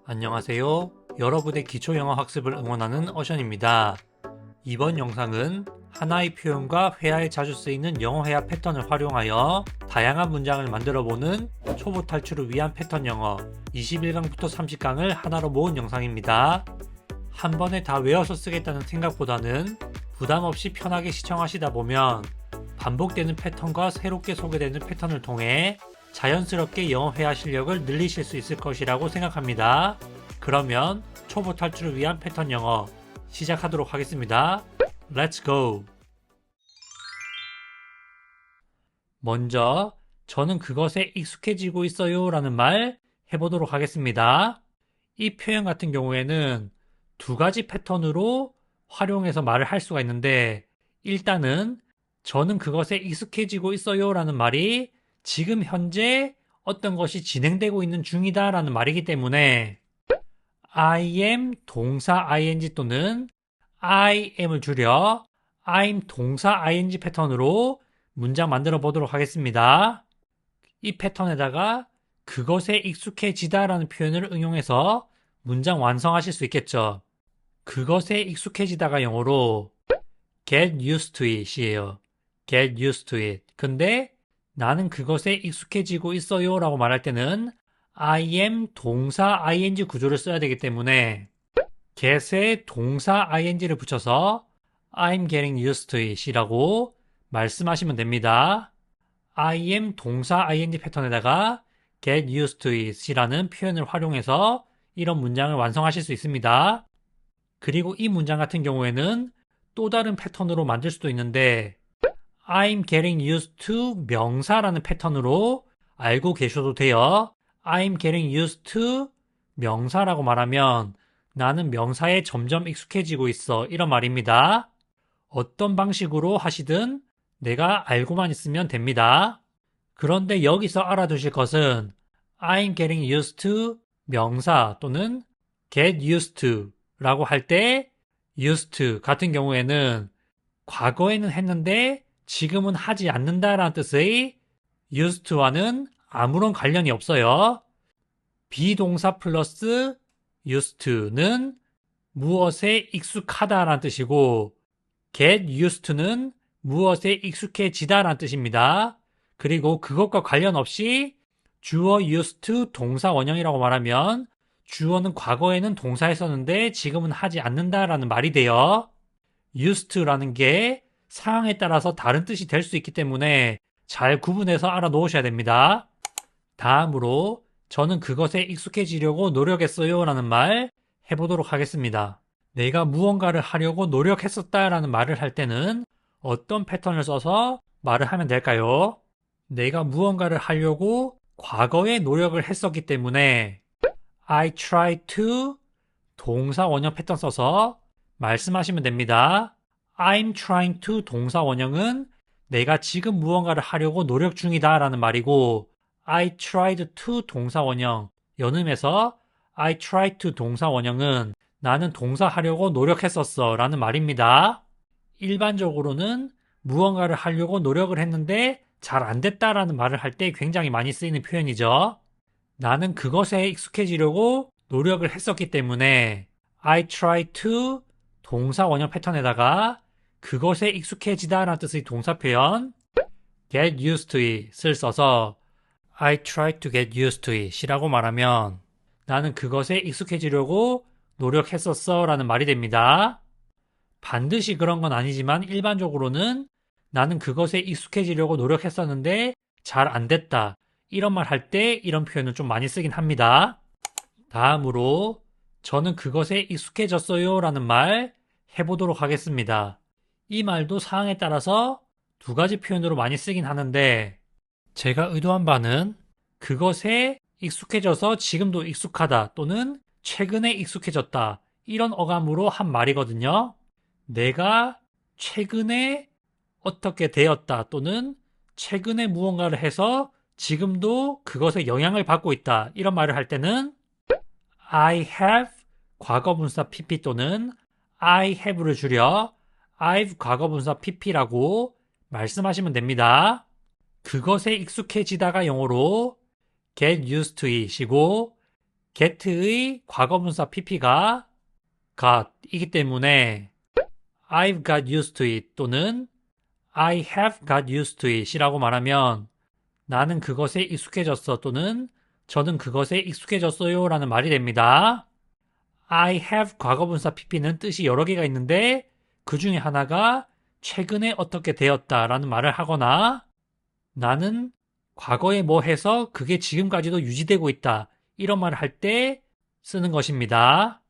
안녕하세요. 여러분의 기초 영어 학습을 응원하는 어션입니다. 이번 영상은 하나의 표현과 회화에 자주 쓰이는 영어 회화 패턴을 활용하여 다양한 문장을 만들어보는 초보 탈출을 위한 패턴 영어 21강부터 30강을 하나로 모은 영상입니다. 한 번에 다 외워서 쓰겠다는 생각보다는 부담 없이 편하게 시청하시다 보면 반복되는 패턴과 새롭게 소개되는 패턴을 통해 자연스럽게 영어 회화 실력을 늘리실 수 있을 것이라고 생각합니다. 그러면 초보 탈출을 위한 패턴 영어 시작하도록 하겠습니다. Let's go! 먼저 저는 그것에 익숙해지고 있어요 라는 말 해보도록 하겠습니다. 이 표현 같은 경우에는 두 가지 패턴으로 활용해서 말을 할 수가 있는데, 일단은 저는 그것에 익숙해지고 있어요 라는 말이 지금 현재 어떤 것이 진행되고 있는 중이다 라는 말이기 때문에 I am 동사 ing 또는 I am을 줄여 I'm 동사 ing 패턴으로 문장 만들어 보도록 하겠습니다. 이 패턴에다가 그것에 익숙해지다 라는 표현을 응용해서 문장 완성하실 수 있겠죠. 그것에 익숙해지다가 영어로 get used to it이에요. get used to it. 근데 나는 그것에 익숙해지고 있어요 라고 말할 때는 I am 동사 ing 구조를 써야 되기 때문에 get에 동사 ing를 붙여서 I'm getting used to it 이라고 말씀하시면 됩니다. I am 동사 ing 패턴에다가 get used to it 이라는 표현을 활용해서 이런 문장을 완성하실 수 있습니다. 그리고 이 문장 같은 경우에는 또 다른 패턴으로 만들 수도 있는데 I'm getting used to 명사라는 패턴으로 알고 계셔도 돼요. I'm getting used to 명사라고 말하면 나는 명사에 점점 익숙해지고 있어 이런 말입니다. 어떤 방식으로 하시든 내가 알고만 있으면 됩니다. 그런데 여기서 알아두실 것은 I'm getting used to 명사 또는 get used to 라고 할 때 used to 같은 경우에는 과거에는 했는데 지금은 하지 않는다라는 뜻의 used to와는 아무런 관련이 없어요. 비동사 플러스 used to는 무엇에 익숙하다라는 뜻이고 get used to는 무엇에 익숙해지다라는 뜻입니다. 그리고 그것과 관련 없이 주어 used to 동사 원형이라고 말하면 주어는 과거에는 동사했었는데 지금은 하지 않는다라는 말이 돼요. used to라는 게 상황에 따라서 다른 뜻이 될 수 있기 때문에 잘 구분해서 알아놓으셔야 됩니다. 다음으로 저는 그것에 익숙해지려고 노력했어요 라는 말 해보도록 하겠습니다. 내가 무언가를 하려고 노력했었다 라는 말을 할 때는 어떤 패턴을 써서 말을 하면 될까요? 내가 무언가를 하려고 과거에 노력을 했었기 때문에 I tried to 동사 원형 패턴 써서 말씀하시면 됩니다. I'm trying to 동사 원형은 내가 지금 무언가를 하려고 노력 중이다 라는 말이고 I tried to 동사 원형 연음에서 I tried to 동사 원형은 나는 동사 하려고 노력했었어 라는 말입니다. 일반적으로는 무언가를 하려고 노력을 했는데 잘 안 됐다라는 말을 할 때 굉장히 많이 쓰이는 표현이죠. 나는 그것에 익숙해지려고 노력을 했었기 때문에 I tried to 동사 원형 패턴에다가 그것에 익숙해지다 라는 뜻의 동사 표현 get used to it을 써서 I tried to get used to it 이라고 말하면 나는 그것에 익숙해지려고 노력했었어 라는 말이 됩니다. 반드시 그런 건 아니지만 일반적으로는 나는 그것에 익숙해지려고 노력했었는데 잘 안 됐다 이런 말 할 때 이런 표현을 좀 많이 쓰긴 합니다. 다음으로 저는 그것에 익숙해졌어요 라는 말 해보도록 하겠습니다. 이 말도 상황에 따라서 두 가지 표현으로 많이 쓰긴 하는데 제가 의도한 바는 그것에 익숙해져서 지금도 익숙하다 또는 최근에 익숙해졌다 이런 어감으로 한 말이거든요. 내가 최근에 어떻게 되었다 또는 최근에 무언가를 해서 지금도 그것에 영향을 받고 있다 이런 말을 할 때는 I have 과거분사 pp 또는 I have를 줄여 I've 과거분사 pp라고 말씀하시면 됩니다. 그것에 익숙해지다가 영어로 get used to it이고 get의 과거분사 pp가 got이기 때문에 I've got used to it 또는 I have got used to it이라고 말하면 나는 그것에 익숙해졌어 또는 저는 그것에 익숙해졌어요 라는 말이 됩니다. I have 과거분사 pp는 뜻이 여러 개가 있는데 그 중에 하나가 최근에 어떻게 되었다 라는 말을 하거나 나는 과거에 뭐 해서 그게 지금까지도 유지되고 있다 이런 말을 할 때 쓰는 것입니다.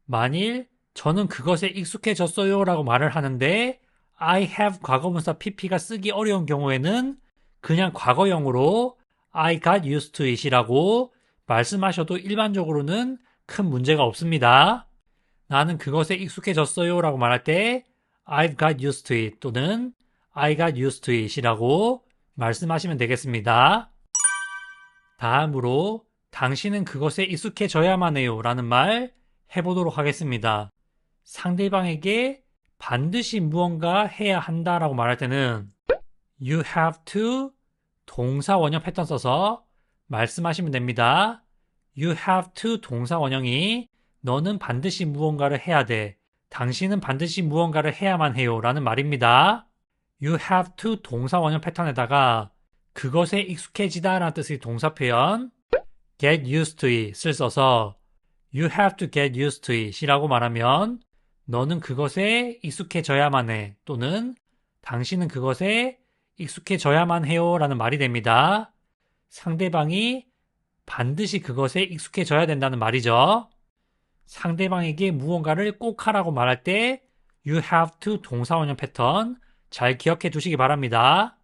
만일 저는 그것에 익숙해졌어요 라고 말을 하는데 I have 과거분사 pp가 쓰기 어려운 경우에는 그냥 과거형으로 I got used to it이라고 말씀하셔도 일반적으로는 큰 문제가 없습니다. 나는 그것에 익숙해졌어요 라고 말할 때 I've got used to it 또는 I got used to it이라고 말씀하시면 되겠습니다. 다음으로 당신은 그것에 익숙해져야만 해요 라는 말 해보도록 하겠습니다. 상대방에게 반드시 무언가 해야 한다라고 말할 때는 You have to 동사 원형 패턴 써서 말씀하시면 됩니다. You have to 동사 원형이 너는 반드시 무언가를 해야 돼. 당신은 반드시 무언가를 해야만 해요 라는 말입니다. You have to 동사 원형 패턴에다가 그것에 익숙해지다 라는 뜻의 동사 표현 get used to it을 써서 You have to get used to it이라고 말하면 너는 그것에 익숙해져야만 해 또는 당신은 그것에 익숙해져야만 해요 라는 말이 됩니다. 상대방이 반드시 그것에 익숙해져야 된다는 말이죠. 상대방에게 무언가를 꼭 하라고 말할 때 You have to 동사 원형 패턴 잘 기억해 두시기 바랍니다.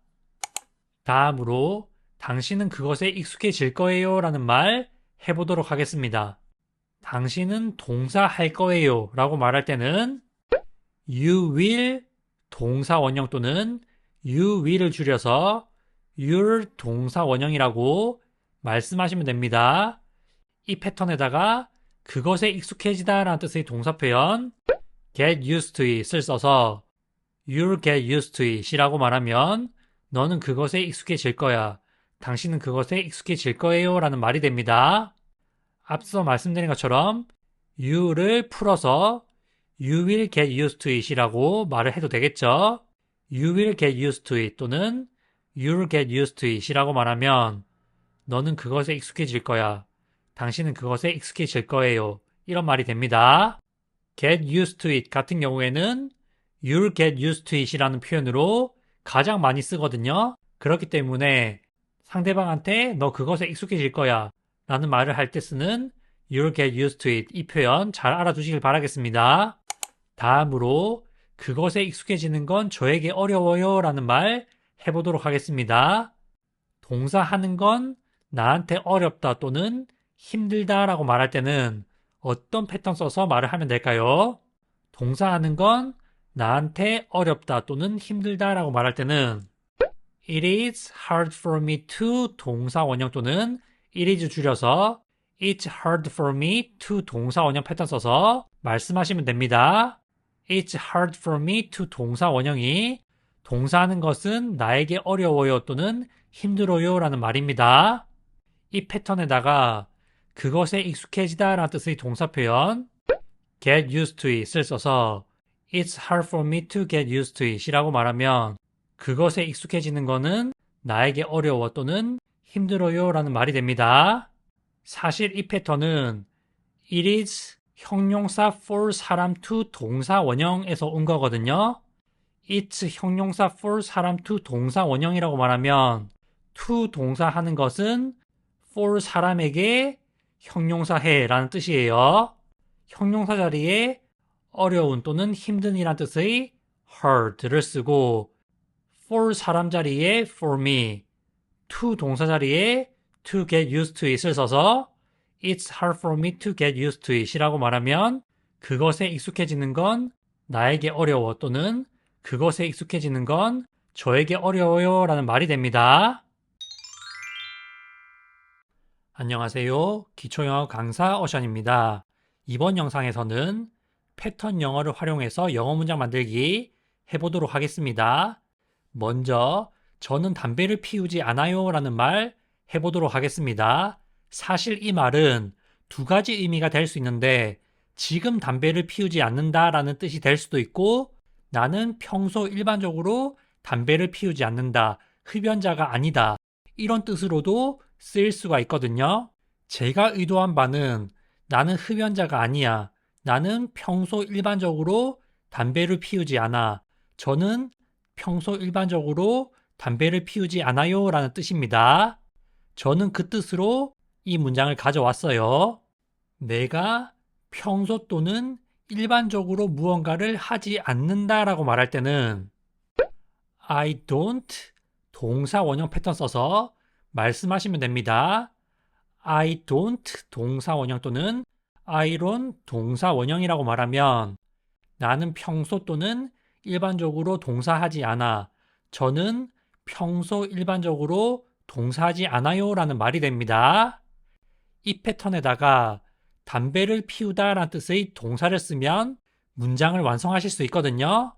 다음으로 당신은 그것에 익숙해질 거예요 라는 말 해보도록 하겠습니다. 당신은 동사 할 거예요 라고 말할 때는 You will 동사 원형 또는 You will을 줄여서 Your 동사 원형이라고 말씀하시면 됩니다. 이 패턴에다가 그것에 익숙해지다 라는 뜻의 동사 표현 get used to it을 써서 You'll get used to it이라고 말하면 너는 그것에 익숙해질 거야. 당신은 그것에 익숙해질 거예요 라는 말이 됩니다. 앞서 말씀드린 것처럼 you를 풀어서 you will get used to it이라고 말을 해도 되겠죠. You will get used to it 또는 you'll get used to it이라고 말하면 너는 그것에 익숙해질 거야. 당신은 그것에 익숙해질 거예요. 이런 말이 됩니다. get used to it 같은 경우에는 you'll get used to it이라는 표현으로 가장 많이 쓰거든요. 그렇기 때문에 상대방한테 너 그것에 익숙해질 거야 라는 말을 할 때 쓰는 you'll get used to it 이 표현 잘 알아두시길 바라겠습니다. 다음으로 그것에 익숙해지는 건 저에게 어려워요 라는 말 해보도록 하겠습니다. 동사 하는 건 나한테 어렵다 또는 힘들다 라고 말할 때는 어떤 패턴 써서 말을 하면 될까요? 동사 하는 건 나한테 어렵다 또는 힘들다 라고 말할 때는 It is hard for me to 동사 원형 또는 it is 줄여서 It's hard for me to 동사 원형 패턴 써서 말씀하시면 됩니다. It's hard for me to 동사 원형이 동사하는 것은 나에게 어려워요 또는 힘들어요 라는 말입니다. 이 패턴에다가 그것에 익숙해지다 라는 뜻의 동사 표현 get used to it을 써서 It's hard for me to get used to it이라고 말하면 그것에 익숙해지는 거는 나에게 어려워 또는 힘들어요 라는 말이 됩니다. 사실 이 패턴은 it is 형용사 for 사람 to 동사 원형에서 온 거거든요. it's 형용사 for 사람 to 동사 원형이라고 말하면 to 동사 하는 것은 for 사람에게 형용사 해 라는 뜻이에요. 형용사 자리에 어려운 또는 힘든 이란 뜻의 hard를 쓰고 for 사람 자리에 for me, to 동사 자리에 to get used to it을 써서 It's hard for me to get used to it이라고 말하면 그것에 익숙해지는 건 나에게 어려워 또는 그것에 익숙해지는 건 저에게 어려워요 라는 말이 됩니다. 안녕하세요. 기초영어 강사 어션입니다. 이번 영상에서는 패턴 영어를 활용해서 영어 문장 만들기 해보도록 하겠습니다. 먼저 저는 담배를 피우지 않아요 라는 말 해보도록 하겠습니다. 사실 이 말은 두 가지 의미가 될 수 있는데 지금 담배를 피우지 않는다라는 뜻이 될 수도 있고 나는 평소 일반적으로 담배를 피우지 않는다, 흡연자가 아니다 이런 뜻으로도 쓰일 수가 있거든요. 제가 의도한 바는 나는 흡연자가 아니야. 나는 평소 일반적으로 담배를 피우지 않아. 저는 평소 일반적으로 담배를 피우지 않아요 라는 뜻입니다. 저는 그 뜻으로 이 문장을 가져왔어요. 내가 평소 또는 일반적으로 무언가를 하지 않는다라고 말할 때는 I don't 동사 원형 패턴 써서 말씀하시면 됩니다. I don't 동사 원형 또는 I론 동사 원형이라고 말하면 나는 평소 또는 일반적으로 동사하지 않아. 저는 평소 일반적으로 동사하지 않아요 라는 말이 됩니다. 이 패턴에다가 담배를 피우다 라는 뜻의 동사를 쓰면 문장을 완성하실 수 있거든요.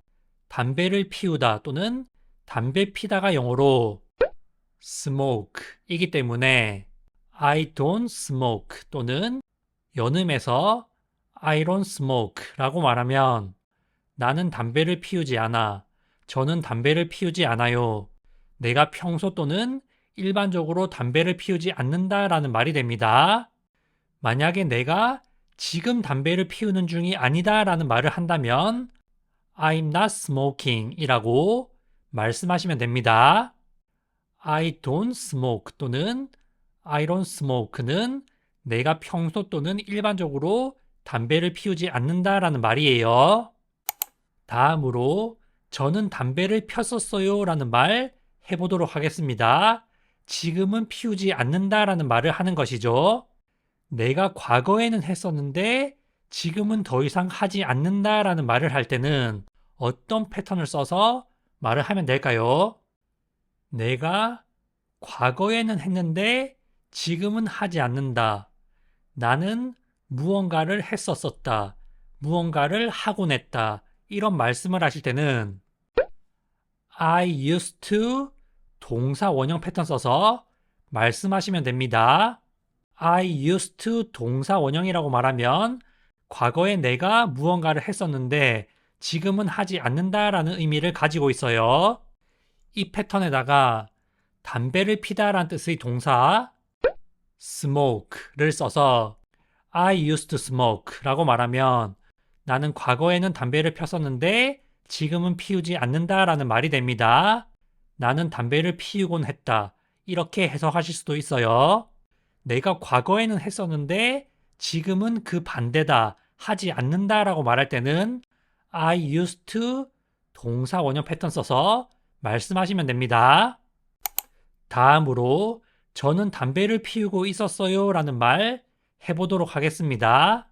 담배를 피우다 또는 담배 피다가 영어로 smoke 이기 때문에 I don't smoke 또는 연음에서 I don't smoke 라고 말하면 나는 담배를 피우지 않아. 저는 담배를 피우지 않아요. 내가 평소 또는 일반적으로 담배를 피우지 않는다라는 말이 됩니다. 만약에 내가 지금 담배를 피우는 중이 아니다라는 말을 한다면 I'm not smoking 이라고 말씀하시면 됩니다. I don't smoke 또는 I don't smoke는 내가 평소 또는 일반적으로 담배를 피우지 않는다라는 말이에요. 다음으로 저는 담배를 폈었어요 라는 말 해보도록 하겠습니다. 지금은 피우지 않는다라는 말을 하는 것이죠. 내가 과거에는 했었는데 지금은 더 이상 하지 않는다라는 말을 할 때는 어떤 패턴을 써서 말을 하면 될까요? 내가 과거에는 했는데 지금은 하지 않는다. 나는 무언가를 했었었다. 무언가를 하곤 했다. 이런 말씀을 하실 때는 I used to 동사 원형 패턴 써서 말씀하시면 됩니다. I used to 동사 원형이라고 말하면 과거에 내가 무언가를 했었는데 지금은 하지 않는다라는 의미를 가지고 있어요. 이 패턴에다가 담배를 피다라는 뜻의 동사 smoke를 써서 I used to smoke 라고 말하면 나는 과거에는 담배를 폈었는데 지금은 피우지 않는다라는 말이 됩니다. 나는 담배를 피우곤 했다. 이렇게 해석하실 수도 있어요. 내가 과거에는 했었는데 지금은 그 반대다. 하지 않는다라고 말할 때는 I used to 동사 원형 패턴 써서 말씀하시면 됩니다. 다음으로 저는 담배를 피우고 있었어요 라는 말 해보도록 하겠습니다.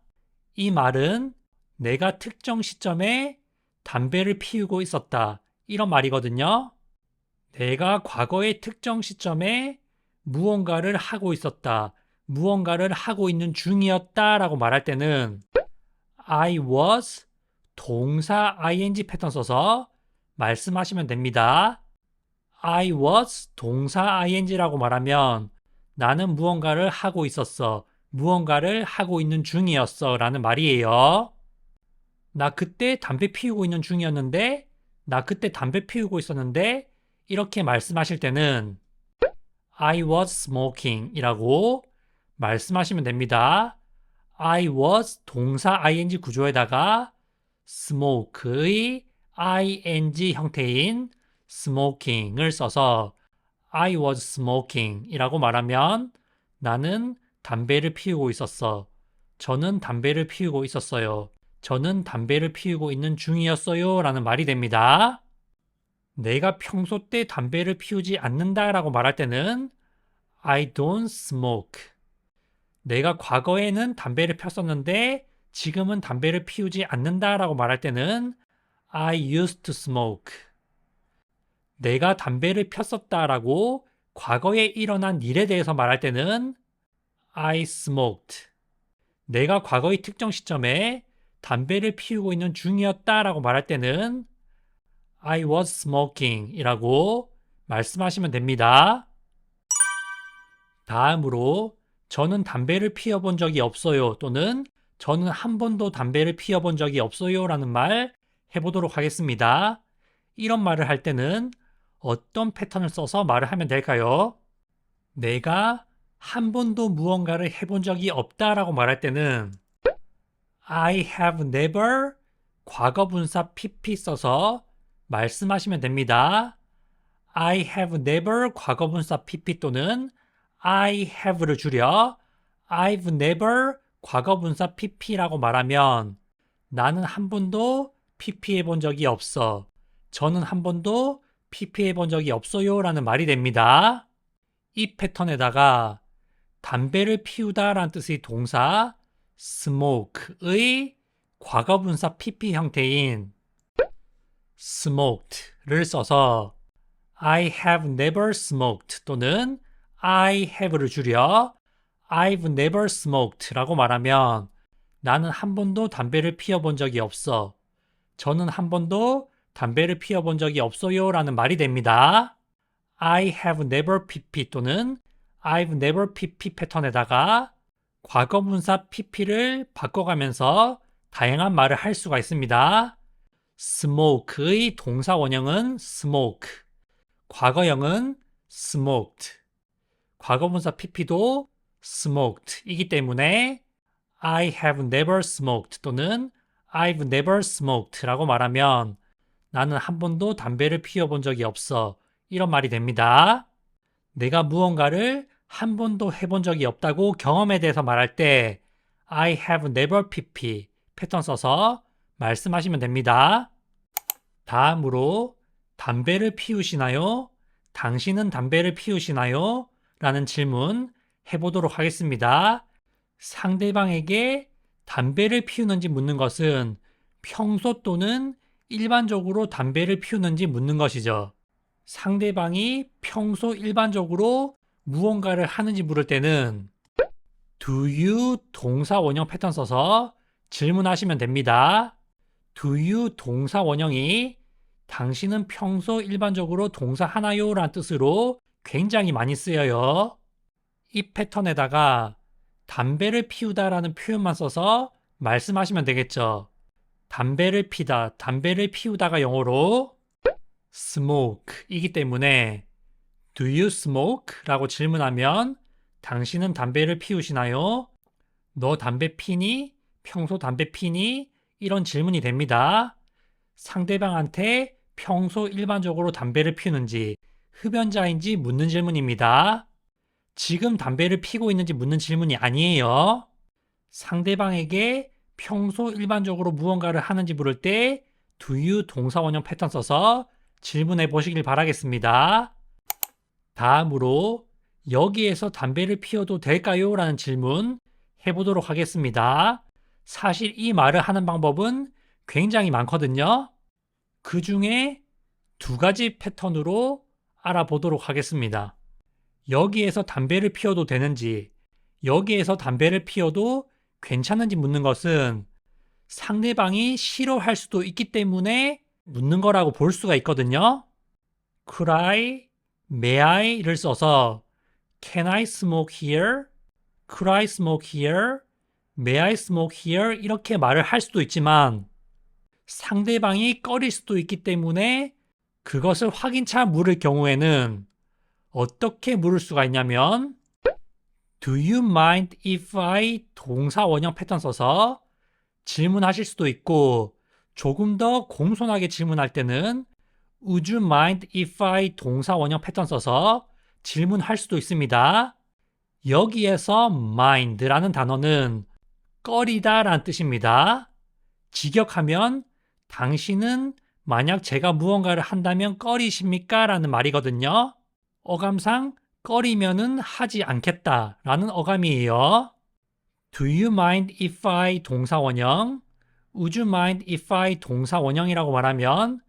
이 말은 내가 특정 시점에 담배를 피우고 있었다. 이런 말이거든요. 내가 과거의 특정 시점에 무언가를 하고 있었다. 무언가를 하고 있는 중이었다 라고 말할 때는 I was 동사 ing 패턴 써서 말씀하시면 됩니다. I was 동사 ing라고 말하면 나는 무언가를 하고 있었어. 무언가를 하고 있는 중이었어 라는 말이에요. 나 그때 담배 피우고 있는 중이었는데 나 그때 담배 피우고 있었는데 이렇게 말씀하실 때는 I was smoking 이라고 말씀하시면 됩니다. I was 동사 ing 구조에다가 smoke의 ing 형태인 smoking을 써서 I was smoking 이라고 말하면 나는 담배를 피우고 있었어. 저는 담배를 피우고 있었어요. 저는 담배를 피우고 있는 중이었어요 라는 말이 됩니다. 내가 평소 때 담배를 피우지 않는다 라고 말할 때는 I don't smoke. 내가 과거에는 담배를 폈었는데 지금은 담배를 피우지 않는다 라고 말할 때는 I used to smoke. 내가 담배를 폈었다라고 과거에 일어난 일에 대해서 말할 때는 I smoked. 내가 과거의 특정 시점에 담배를 피우고 있는 중이었다라고 말할 때는 I was smoking 이라고 말씀하시면 됩니다. 다음으로 저는 담배를 피워본 적이 없어요. 또는 저는 한 번도 담배를 피워본 적이 없어요. 라는 말 해보도록 하겠습니다. 이런 말을 할 때는 어떤 패턴을 써서 말을 하면 될까요? 내가 한 번도 무언가를 해본 적이 없다라고 말할 때는 I have never 과거 분사 pp 써서 말씀하시면 됩니다. I have never 과거 분사 pp 또는 I have를 줄여 I've never 과거 분사 pp라고 말하면 나는 한 번도 pp 해본 적이 없어. 저는 한 번도 pp 해본 적이 없어요 라는 말이 됩니다. 이 패턴에다가 담배를 피우다 라는 뜻의 동사 smoke의 과거분사 pp 형태인 smoked를 써서 I have never smoked 또는 I have를 줄여 I've never smoked라고 말하면 나는 한 번도 담배를 피워본 적이 없어. 저는 한 번도 담배를 피워본 적이 없어요 라는 말이 됩니다. I have never pp 또는 I've never pp 패턴에다가 과거분사 pp를 바꿔가면서 다양한 말을 할 수가 있습니다. smoke의 동사 원형은 smoke, 과거형은 smoked, 과거분사 pp도 smoked 이기 때문에 I have never smoked 또는 I've never smoked 라고 말하면 나는 한 번도 담배를 피워본 적이 없어. 이런 말이 됩니다. 내가 무언가를 한 번도 해본 적이 없다고 경험에 대해서 말할 때 I have never pp 패턴 써서 말씀하시면 됩니다. 다음으로 담배를 피우시나요? 당신은 담배를 피우시나요? 라는 질문 해보도록 하겠습니다. 상대방에게 담배를 피우는지 묻는 것은 평소 또는 일반적으로 담배를 피우는지 묻는 것이죠. 상대방이 평소 일반적으로 무언가를 하는지 물을 때는 Do you 동사 원형 패턴 써서 질문하시면 됩니다. Do you 동사 원형이 당신은 평소 일반적으로 동사 하나요? 라는 뜻으로 굉장히 많이 쓰여요. 이 패턴에다가 담배를 피우다 라는 표현만 써서 말씀하시면 되겠죠. 담배를 피다, 담배를 피우다가 영어로 smoke 이기 때문에 Do you smoke? 라고 질문하면 당신은 담배를 피우시나요? 너 담배 피니? 평소 담배 피니? 이런 질문이 됩니다. 상대방한테 평소 일반적으로 담배를 피우는지 흡연자인지 묻는 질문입니다. 지금 담배를 피고 있는지 묻는 질문이 아니에요. 상대방에게 평소 일반적으로 무언가를 하는지 물을 때 Do you 동사 원형 패턴 써서 질문해 보시길 바라겠습니다. 다음으로 여기에서 담배를 피워도 될까요? 라는 질문 해보도록 하겠습니다. 사실 이 말을 하는 방법은 굉장히 많거든요. 그 중에 두 가지 패턴으로 알아보도록 하겠습니다. 여기에서 담배를 피워도 되는지, 여기에서 담배를 피워도 괜찮은지 묻는 것은 상대방이 싫어할 수도 있기 때문에 묻는 거라고 볼 수가 있거든요. Could I, may I를 써서 Can I smoke here? Could I smoke here? May I smoke here? 이렇게 말을 할 수도 있지만 상대방이 꺼릴 수도 있기 때문에 그것을 확인차 물을 경우에는 어떻게 물을 수가 있냐면 Do you mind if I 동사 원형 패턴 써서 질문하실 수도 있고 조금 더 공손하게 질문할 때는 Would you mind if I 동사 원형 패턴 써서 질문할 수도 있습니다. 여기에서 mind라는 단어는 꺼리다 라는 뜻입니다. 직역하면 당신은 만약 제가 무언가를 한다면 꺼리십니까? 라는 말이거든요. 어감상 꺼리면은 하지 않겠다 라는 어감이에요. Do you mind if I 동사 원형? Would you mind if I 동사 원형이라고 말하면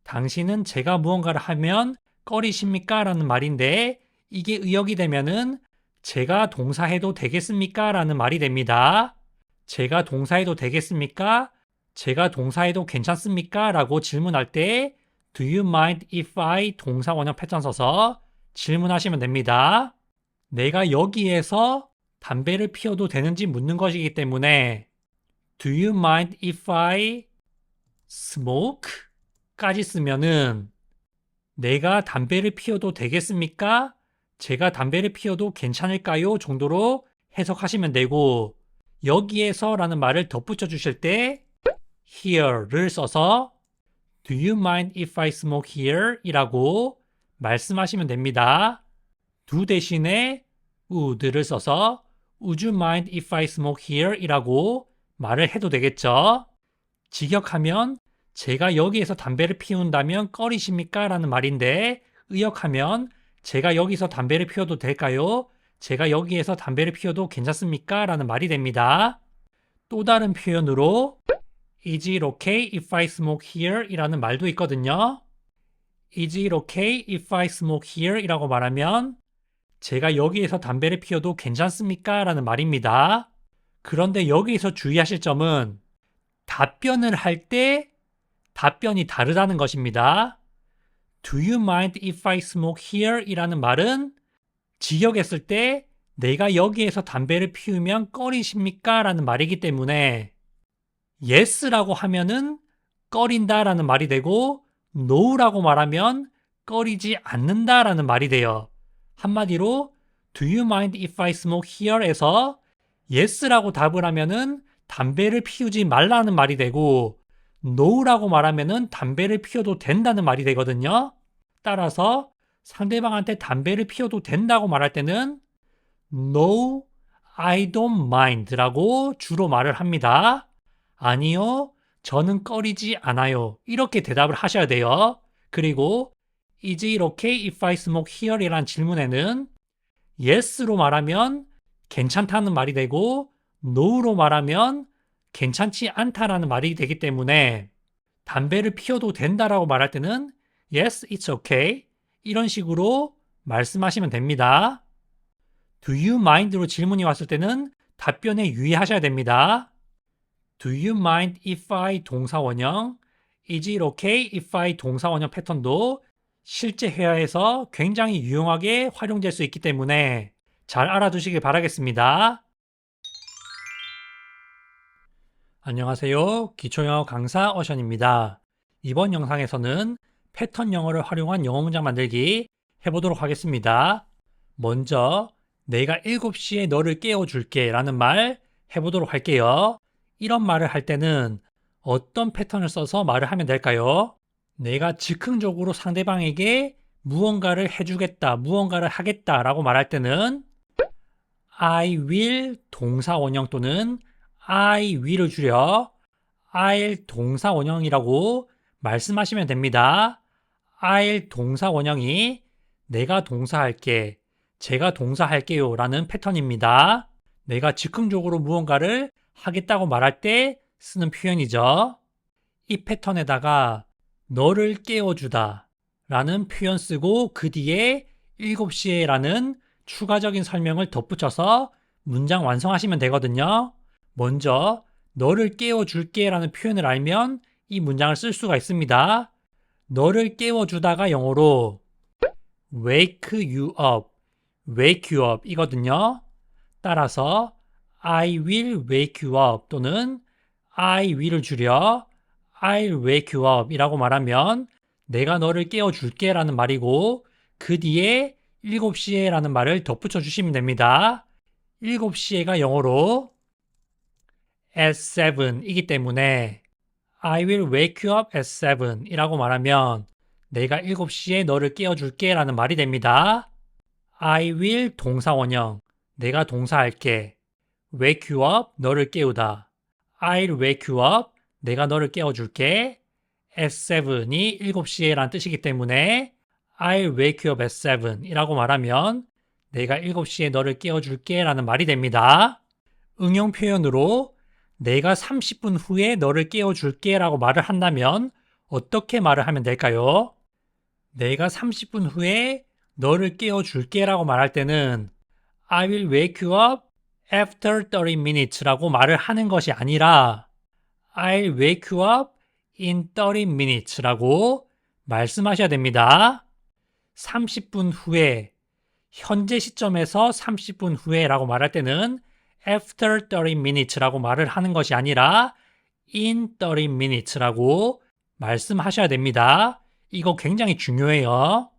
당신은 제가 무언가를 하면 꺼리십니까? 라는 말인데 이게 의역이 되면은 제가 동사해도 되겠습니까? 라는 말이 됩니다. 제가 동사해도 되겠습니까? 제가 동사해도 괜찮습니까? 라고 질문할 때 Do you mind if I 동사 원형 패턴 써서 질문하시면 됩니다. 내가 여기에서 담배를 피워도 되는지 묻는 것이기 때문에 Do you mind if I smoke? 까지 쓰면은 내가 담배를 피워도 되겠습니까? 제가 담배를 피워도 괜찮을까요? 정도로 해석하시면 되고 여기에서 라는 말을 덧붙여 주실 때 here를 써서 Do you mind if I smoke here? 이라고 말씀하시면 됩니다. do 대신에 would를 써서 Would you mind if I smoke here? 이라고 말을 해도 되겠죠. 직역하면 제가 여기에서 담배를 피운다면 꺼리십니까? 라는 말인데 의역하면 제가 여기서 담배를 피워도 될까요? 제가 여기에서 담배를 피워도 괜찮습니까? 라는 말이 됩니다. 또 다른 표현으로 Is it okay if I smoke here? 이라는 말도 있거든요. Is it okay if I smoke here? 이라고 말하면 제가 여기에서 담배를 피워도 괜찮습니까? 라는 말입니다. 그런데 여기에서 주의하실 점은 답변을 할 때 답변이 다르다는 것입니다. Do you mind if I smoke here? 이라는 말은 직역했을 때 내가 여기에서 담배를 피우면 꺼리십니까? 라는 말이기 때문에 yes라고 하면은 꺼린다 라는 말이 되고 no라고 말하면 꺼리지 않는다 라는 말이 돼요. 한마디로 Do you mind if I smoke here? 에서 yes라고 답을 하면은 담배를 피우지 말라는 말이 되고 no라고 말하면은 담배를 피워도 된다는 말이 되거든요. 따라서 상대방한테 담배를 피워도 된다고 말할 때는 No, I don't mind 라고 주로 말을 합니다. 아니요, 저는 꺼리지 않아요. 이렇게 대답을 하셔야 돼요. 그리고 Is it okay if I smoke here? 이란 질문에는 Yes로 말하면 괜찮다는 말이 되고 No로 말하면 괜찮지 않다라는 말이 되기 때문에 담배를 피워도 된다라고 말할 때는 Yes, it's okay. 이런 식으로 말씀하시면 됩니다. Do you mind로 질문이 왔을 때는 답변에 유의하셔야 됩니다. Do you mind if I 동사원형, Is it okay if I 동사원형 패턴도 실제 회화에서 굉장히 유용하게 활용될 수 있기 때문에 잘 알아두시길 바라겠습니다. 안녕하세요. 기초영어 강사 어션입니다. 이번 영상에서는 패턴 영어를 활용한 영어 문장 만들기 해보도록 하겠습니다. 먼저 내가 7시에 너를 깨워줄게 라는 말 해보도록 할게요. 이런 말을 할 때는 어떤 패턴을 써서 말을 하면 될까요? 내가 즉흥적으로 상대방에게 무언가를 해주겠다, 무언가를 하겠다 라고 말할 때는 I will 동사 원형 또는 I will을 줄여 I'll 동사 원형이라고 말씀하시면 됩니다. I'll 동사 원형이 내가 동사할게, 제가 동사할게요 라는 패턴입니다. 내가 즉흥적으로 무언가를 하겠다고 말할 때 쓰는 표현이죠. 이 패턴에다가 너를 깨워주다 라는 표현 쓰고 그 뒤에 7시에 라는 추가적인 설명을 덧붙여서 문장 완성하시면 되거든요. 먼저 너를 깨워줄게 라는 표현을 알면 이 문장을 쓸 수가 있습니다. 너를 깨워주다가 영어로 wake you up 이거든요. 따라서 I will wake you up 또는 I will을 줄여 I'll wake you up 이라고 말하면 내가 너를 깨워줄게 라는 말이고 그 뒤에 7시에 라는 말을 덧붙여 주시면 됩니다. 7시에가 영어로 at 7 이기 때문에 I will wake you up at 7 이라고 말하면 내가 7시에 너를 깨워줄게 라는 말이 됩니다. I will 동사 원형, 내가 동사할게. wake you up, 너를 깨우다. I'll wake you up, 내가 너를 깨워줄게. at 7이 7시에 라는 뜻이기 때문에 I'll wake you up at 7 이라고 말하면 내가 7시에 너를 깨워줄게 라는 말이 됩니다. 응용 표현으로 내가 30분 후에 너를 깨워줄게 라고 말을 한다면 어떻게 말을 하면 될까요? 내가 30분 후에 너를 깨워줄게 라고 말할 때는 I will wake you up after 30 minutes 라고 말을 하는 것이 아니라 I'll wake you up in 30 minutes 라고 말씀하셔야 됩니다. 30분 후에 현재 시점에서 30분 후에라고 말할 때는 after 30 minutes라고 말을 하는 것이 아니라 in 30 minutes라고 말씀하셔야 됩니다. 이거 굉장히 중요해요.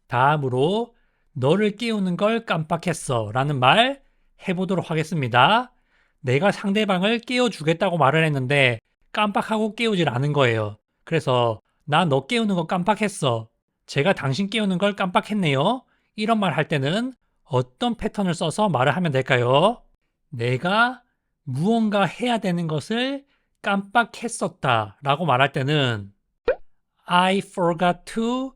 다음으로 너를 깨우는 걸 깜빡했어 라는 말 해보도록 하겠습니다. 내가 상대방을 깨워주겠다고 말을 했는데 깜빡하고 깨우질 않은 거예요. 그래서 나 너 깨우는 거 깜빡했어. 제가 당신 깨우는 걸 깜빡했네요. 이런 말 할 때는 어떤 패턴을 써서 말을 하면 될까요? 내가 무언가 해야 되는 것을 깜빡했었다 라고 말할 때는 I forgot to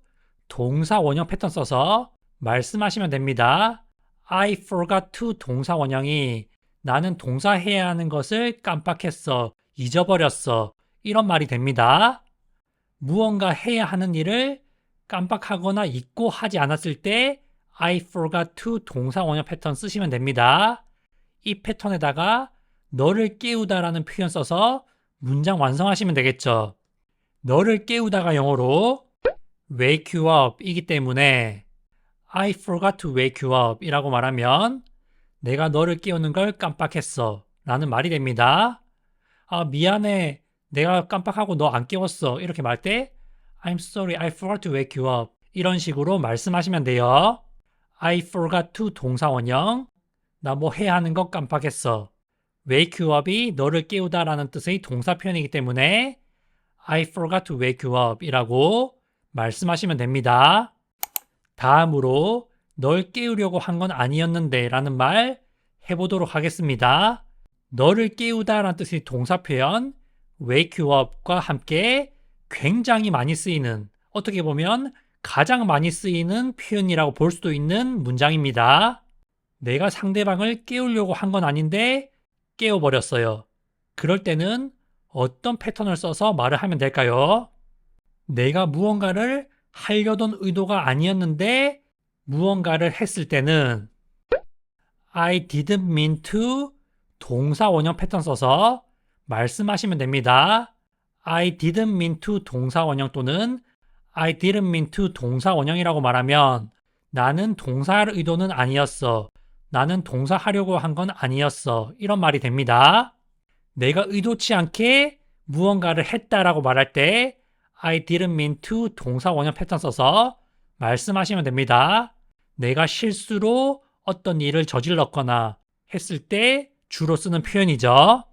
동사 원형 패턴 써서 말씀하시면 됩니다. I forgot to 동사 원형이 나는 동사 해야 하는 것을 깜빡했어, 잊어버렸어 이런 말이 됩니다. 무언가 해야 하는 일을 깜빡하거나 잊고 하지 않았을 때 I forgot to 동사 원형 패턴 쓰시면 됩니다. 이 패턴에다가 너를 깨우다라는 표현 써서 문장 완성하시면 되겠죠. 너를 깨우다가 영어로 wake you up 이기 때문에 I forgot to wake you up 이라고 말하면 내가 너를 깨우는 걸 깜빡했어 라는 말이 됩니다. 아, 미안해. 내가 깜빡하고 너 안 깨웠어. 이렇게 말할 때 I'm sorry, I forgot to wake you up 이런 식으로 말씀하시면 돼요. I forgot to 동사 원형 나 뭐 해야 하는 거 깜빡했어. wake you up이 너를 깨우다 라는 뜻의 동사 표현이기 때문에 I forgot to wake you up 이라고 말씀하시면 됩니다. 다음으로 널 깨우려고 한 건 아니었는데 라는 말 해보도록 하겠습니다. 너를 깨우다 라는 뜻의 동사 표현 wake you up과 함께 굉장히 많이 쓰이는, 어떻게 보면 가장 많이 쓰이는 표현이라고 볼 수도 있는 문장입니다. 내가 상대방을 깨우려고 한 건 아닌데 깨워버렸어요. 그럴 때는 어떤 패턴을 써서 말을 하면 될까요? 내가 무언가를 하려던 의도가 아니었는데 무언가를 했을 때는 I didn't mean to 동사 원형 패턴 써서 말씀하시면 됩니다. I didn't mean to 동사 원형 또는 I didn't mean to 동사 원형이라고 말하면 나는 동사할 의도는 아니었어. 나는 동사 하려고 한 건 아니었어. 이런 말이 됩니다. 내가 의도치 않게 무언가를 했다라고 말할 때 I didn't mean to 동사 원형 패턴 써서 말씀하시면 됩니다. 내가 실수로 어떤 일을 저질렀거나 했을 때 주로 쓰는 표현이죠.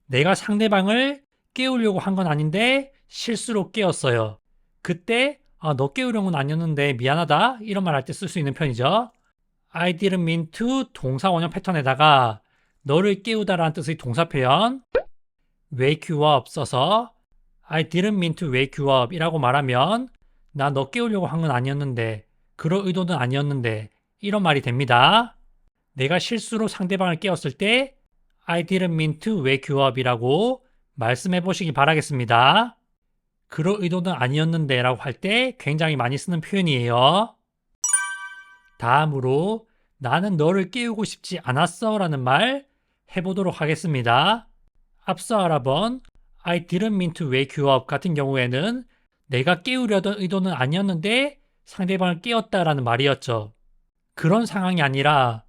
내가 상대방을 깨우려고 한 건 아닌데 실수로 깨웠어요. 그때 너 깨우려고는 아니었는데 미안하다 이런 말 할 때 쓸 수 있는 표현이죠. I didn't mean to 동사 원형 패턴에다가 너를 깨우다라는 뜻의 동사 표현 wake you up 써서 I didn't mean to wake you up 이라고 말하면 나 너 깨우려고 한 건 아니었는데 그럴 의도는 아니었는데 이런 말이 됩니다. 내가 실수로 상대방을 깨웠을 때 I didn't mean to wake you up 이라고 말씀해 보시기 바라겠습니다. 그럴 의도는 아니었는데 라고 할 때 굉장히 많이 쓰는 표현이에요. 다음으로 나는 너를 깨우고 싶지 않았어 라는 말 해보도록 하겠습니다. 앞서 알아본 I didn't mean to wake you up 같은 경우에는 내가 깨우려던 의도는 아니었는데 상대방을 깨웠다라는 말이었죠. 그런 상황이 아니라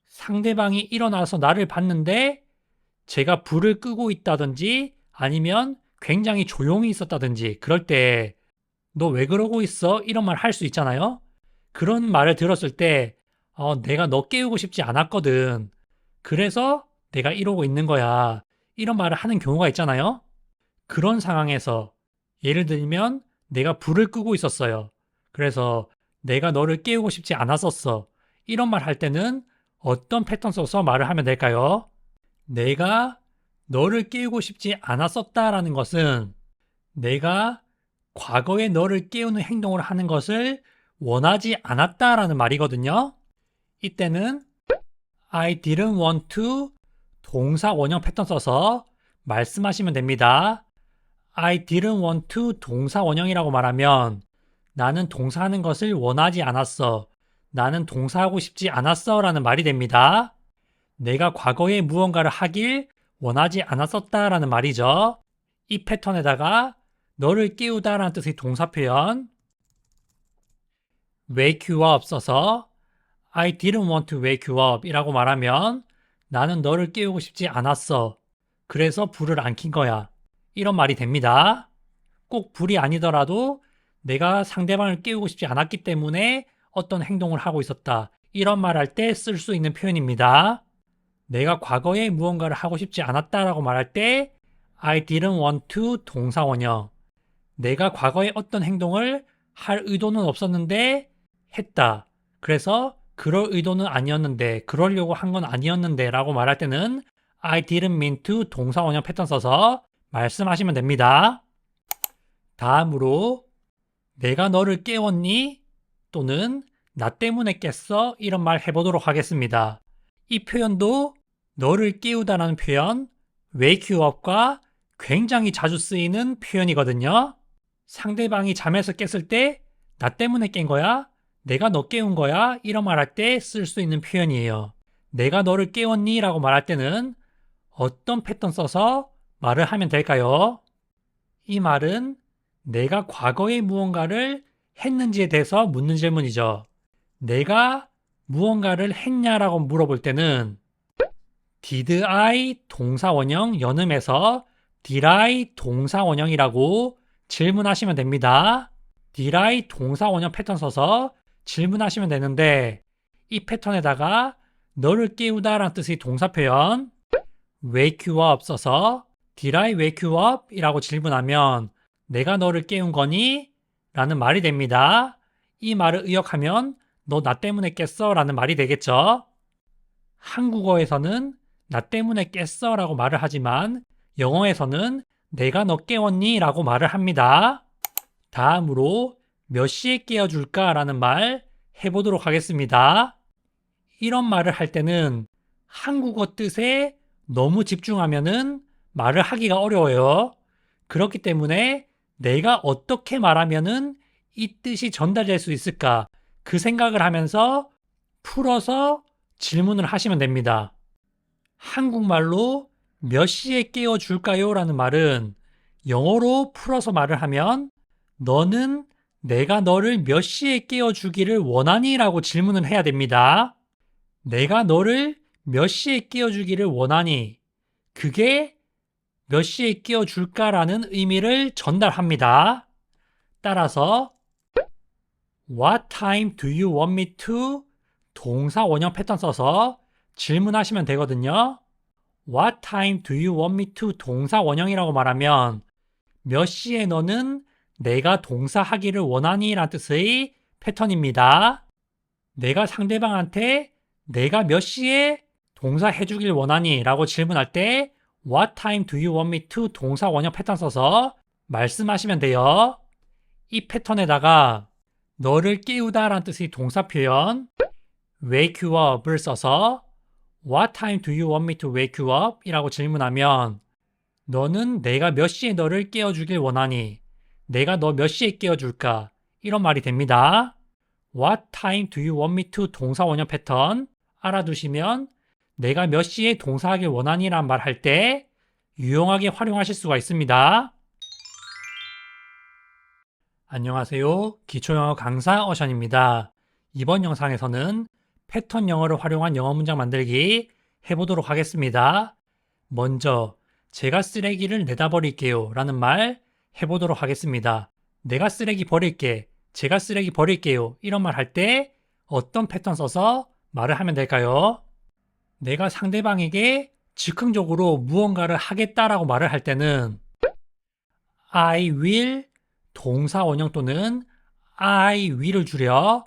상대방이 일어나서 나를 봤는데 제가 불을 끄고 있다든지 아니면 굉장히 조용히 있었다든지 그럴 때 너 왜 그러고 있어? 이런 말 할 수 있잖아요. 그런 말을 들었을 때 내가 너 깨우고 싶지 않았거든. 그래서 내가 이러고 있는 거야. 이런 말을 하는 경우가 있잖아요. 그런 상황에서 예를 들면 내가 불을 끄고 있었어요. 그래서 내가 너를 깨우고 싶지 않았었어. 이런 말 할 때는 어떤 패턴 써서 말을 하면 될까요? 내가 너를 깨우고 싶지 않았었다라는 것은 내가 과거에 너를 깨우는 행동을 하는 것을 원하지 않았다라는 말이거든요. 이때는 I didn't want to 동사 원형 패턴 써서 말씀하시면 됩니다. I didn't want to 동사 원형이라고 말하면 나는 동사하는 것을 원하지 않았어. 나는 동사하고 싶지 않았어 라는 말이 됩니다. 내가 과거에 무언가를 하길 원하지 않았었다 라는 말이죠. 이 패턴에다가 너를 깨우다 라는 뜻의 동사 표현 wake you up 써서 I didn't want to wake you up 이라고 말하면 나는 너를 깨우고 싶지 않았어. 그래서 불을 안 킨 거야. 이런 말이 됩니다. 꼭 불이 아니더라도 내가 상대방을 깨우고 싶지 않았기 때문에 어떤 행동을 하고 있었다. 이런 말 할 때 쓸 수 있는 표현입니다. 내가 과거에 무언가를 하고 싶지 않았다라고 말할 때 I didn't want to 동사 원형. 내가 과거에 어떤 행동을 할 의도는 없었는데 했다. 그래서 그럴 의도는 아니었는데, 그러려고 한 건 아니었는데 라고 말할 때는 I didn't mean to 동사 원형 패턴 써서 말씀하시면 됩니다. 다음으로 내가 너를 깨웠니? 또는 나 때문에 깼어? 이런 말 해보도록 하겠습니다. 이 표현도 너를 깨우다라는 표현, wake you up과 굉장히 자주 쓰이는 표현이거든요. 상대방이 잠에서 깼을 때 나 때문에 깬 거야? 내가 너 깨운 거야? 이런 말 할 때 쓸 수 있는 표현이에요. 내가 너를 깨웠니? 라고 말할 때는 어떤 패턴 써서 말을 하면 될까요? 이 말은 내가 과거에 무언가를 했는지에 대해서 묻는 질문이죠. 내가 무언가를 했냐라고 물어볼 때는 did I 동사 원형 연음에서 did I 동사 원형이라고 질문하시면 됩니다. did I 동사 원형 패턴 써서 질문하시면 되는데 이 패턴에다가 너를 깨우다 라는 뜻의 동사 표현 wake you up 써서 did I wake you up? 이라고 질문하면 내가 너를 깨운 거니? 라는 말이 됩니다. 이 말을 의역하면 너 나 때문에 깼어? 라는 말이 되겠죠. 한국어에서는 나 때문에 깼어? 라고 말을 하지만 영어에서는 내가 너 깨웠니? 라고 말을 합니다. 다음으로 몇 시에 깨워줄까? 라는 말 해보도록 하겠습니다. 이런 말을 할 때는 한국어 뜻에 너무 집중하면은 말을 하기가 어려워요. 그렇기 때문에 내가 어떻게 말하면은 이 뜻이 전달될 수 있을까? 그 생각을 하면서 풀어서 질문을 하시면 됩니다. 한국말로 몇 시에 깨워줄까요? 라는 말은 영어로 풀어서 말을 하면 너는 내가 너를 몇 시에 깨워주기를 원하니? 라고 질문을 해야 됩니다. 내가 너를 몇 시에 깨워주기를 원하니? 그게 몇 시에 깨워줄까라는 의미를 전달합니다. 따라서 What time do you want me to? 동사 원형 패턴 써서 질문하시면 되거든요. What time do you want me to? 동사 원형이라고 말하면 몇 시에 너는 내가 동사 하기를 원하니? 라는 뜻의 패턴입니다. 내가 상대방한테 내가 몇 시에 동사 해주길 원하니? 라고 질문할 때 What time do you want me to? 동사 원형 패턴 써서 말씀하시면 돼요. 이 패턴에다가 너를 깨우다 라는 뜻의 동사 표현 wake you up을 써서 What time do you want me to wake you up? 이라고 질문하면 너는 내가 몇 시에 너를 깨워주길 원하니? 내가 너 몇 시에 깨워줄까? 이런 말이 됩니다. What time do you want me to? 동사 원형 패턴 알아두시면 내가 몇 시에 동사하길 원하니? 란 말 할 때 유용하게 활용하실 수가 있습니다. 안녕하세요. 기초영어 강사 어션입니다. 이번 영상에서는 패턴 영어를 활용한 영어 문장 만들기 해보도록 하겠습니다. 먼저 제가 쓰레기를 내다 버릴게요 라는 말 해보도록 하겠습니다. 내가 쓰레기 버릴게, 제가 쓰레기 버릴게요 이런 말 할 때 어떤 패턴 써서 말을 하면 될까요? 내가 상대방에게 즉흥적으로 무언가를 하겠다라고 말을 할 때는 I will 동사 원형 또는 I will을 줄여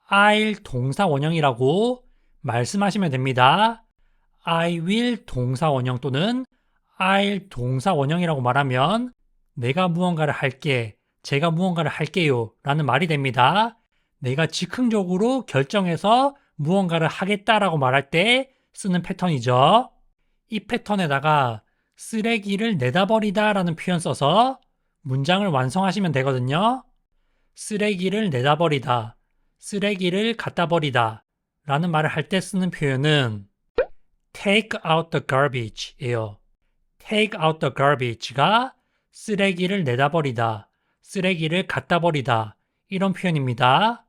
I'll 동사 원형이라고 말씀하시면 됩니다. I will 동사 원형 또는 I'll 동사 원형이라고 말하면 내가 무언가를 할게, 제가 무언가를 할게요 라는 말이 됩니다. 내가 즉흥적으로 결정해서 무언가를 하겠다라고 말할 때 쓰는 패턴이죠. 이 패턴에다가 쓰레기를 내다 버리다 라는 표현 써서 문장을 완성하시면 되거든요. 쓰레기를 내다 버리다, 쓰레기를 갖다 버리다 라는 말을 할 때 쓰는 표현은 take out the garbage 예요. take out the garbage가 쓰레기를 내다 버리다, 쓰레기를 갖다 버리다 이런 표현입니다.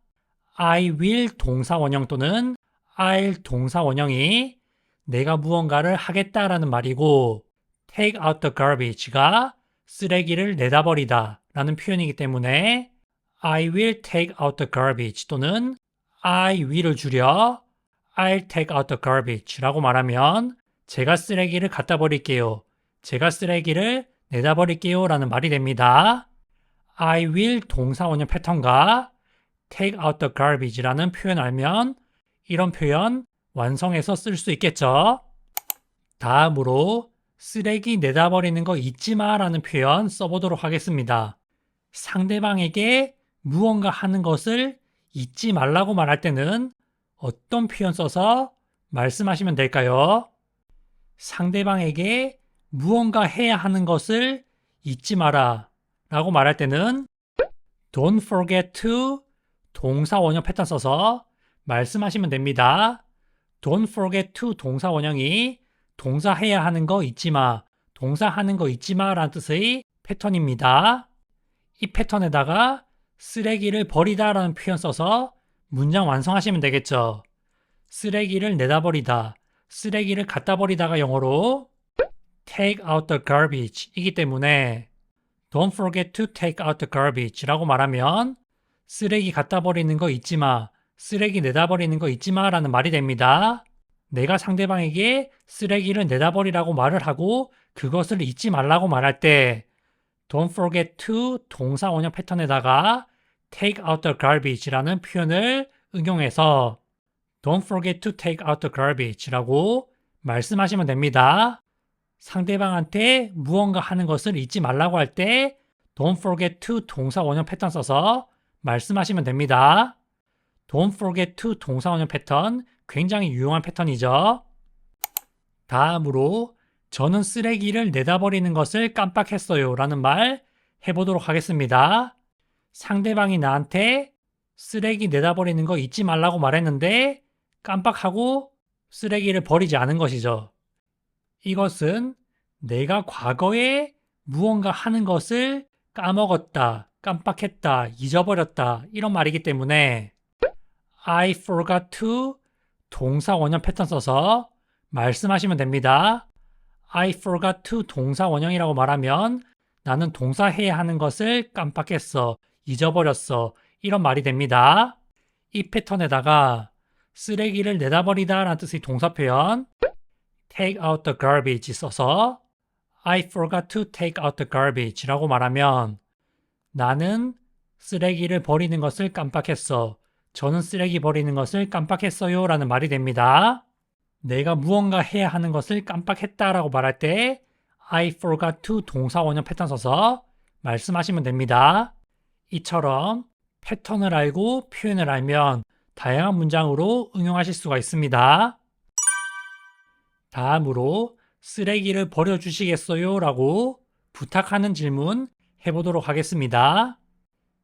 I will 동사 원형 또는 I'll 동사 원형이 내가 무언가를 하겠다라는 말이고 take out the garbage가 쓰레기를 내다 버리다 라는 표현이기 때문에 I will take out the garbage 또는 I will을 줄여 I'll take out the garbage 라고 말하면 제가 쓰레기를 갖다 버릴게요. 제가 쓰레기를 내다 버릴게요 라는 말이 됩니다. I will 동사 원형 패턴과 take out the garbage 라는 표현 알면 이런 표현 완성해서 쓸 수 있겠죠. 다음으로 쓰레기 내다 버리는 거 잊지 마 라는 표현 써보도록 하겠습니다. 상대방에게 무언가 하는 것을 잊지 말라고 말할 때는 어떤 표현 써서 말씀하시면 될까요? 상대방에게 무언가 해야 하는 것을 잊지 마라 라고 말할 때는 don't forget to 동사 원형 패턴 써서 말씀하시면 됩니다. don't forget to 동사 원형이 동사 해야 하는 거 잊지 마, 동사 하는 거 잊지 마 라는 뜻의 패턴입니다. 이 패턴에다가 쓰레기를 버리다 라는 표현 써서 문장 완성하시면 되겠죠. 쓰레기를 내다 버리다, 쓰레기를 갖다 버리다가 영어로 take out the garbage 이기 때문에 don't forget to take out the garbage 라고 말하면 쓰레기 갖다 버리는 거 잊지 마, 쓰레기 내다 버리는 거 잊지 마 라는 말이 됩니다. 내가 상대방에게 쓰레기를 내다 버리라고 말을 하고 그것을 잊지 말라고 말할 때 don't forget to 동사 원형 패턴에다가 take out the garbage 라는 표현을 응용해서 don't forget to take out the garbage 라고 말씀하시면 됩니다. 상대방한테 무언가 하는 것을 잊지 말라고 할 때 don't forget to 동사 원형 패턴 써서 말씀하시면 됩니다. don't forget to 동사 원형 패턴 굉장히 유용한 패턴이죠. 다음으로 저는 쓰레기를 내다 버리는 것을 깜빡했어요 라는 말 해보도록 하겠습니다. 상대방이 나한테 쓰레기 내다 버리는 거 잊지 말라고 말했는데 깜빡하고 쓰레기를 버리지 않은 것이죠. 이것은 내가 과거에 무언가 하는 것을 까먹었다, 깜빡했다, 잊어버렸다 이런 말이기 때문에 I forgot to 동사 원형 패턴 써서 말씀하시면 됩니다. I forgot to 동사 원형이라고 말하면 나는 동사 해야 하는 것을 깜빡했어, 잊어버렸어 이런 말이 됩니다. 이 패턴에다가 쓰레기를 내다 버리다 라는 뜻의 동사 표현 take out the garbage 써서 I forgot to take out the garbage 라고 말하면 나는 쓰레기를 버리는 것을 깜빡했어. 저는 쓰레기 버리는 것을 깜빡했어요 라는 말이 됩니다. 내가 무언가 해야 하는 것을 깜빡했다 라고 말할 때 I forgot to 동사 원형 패턴 써서 말씀하시면 됩니다. 이처럼 패턴을 알고 표현을 알면 다양한 문장으로 응용하실 수가 있습니다. 다음으로 쓰레기를 버려주시겠어요? 라고 부탁하는 질문 해보도록 하겠습니다.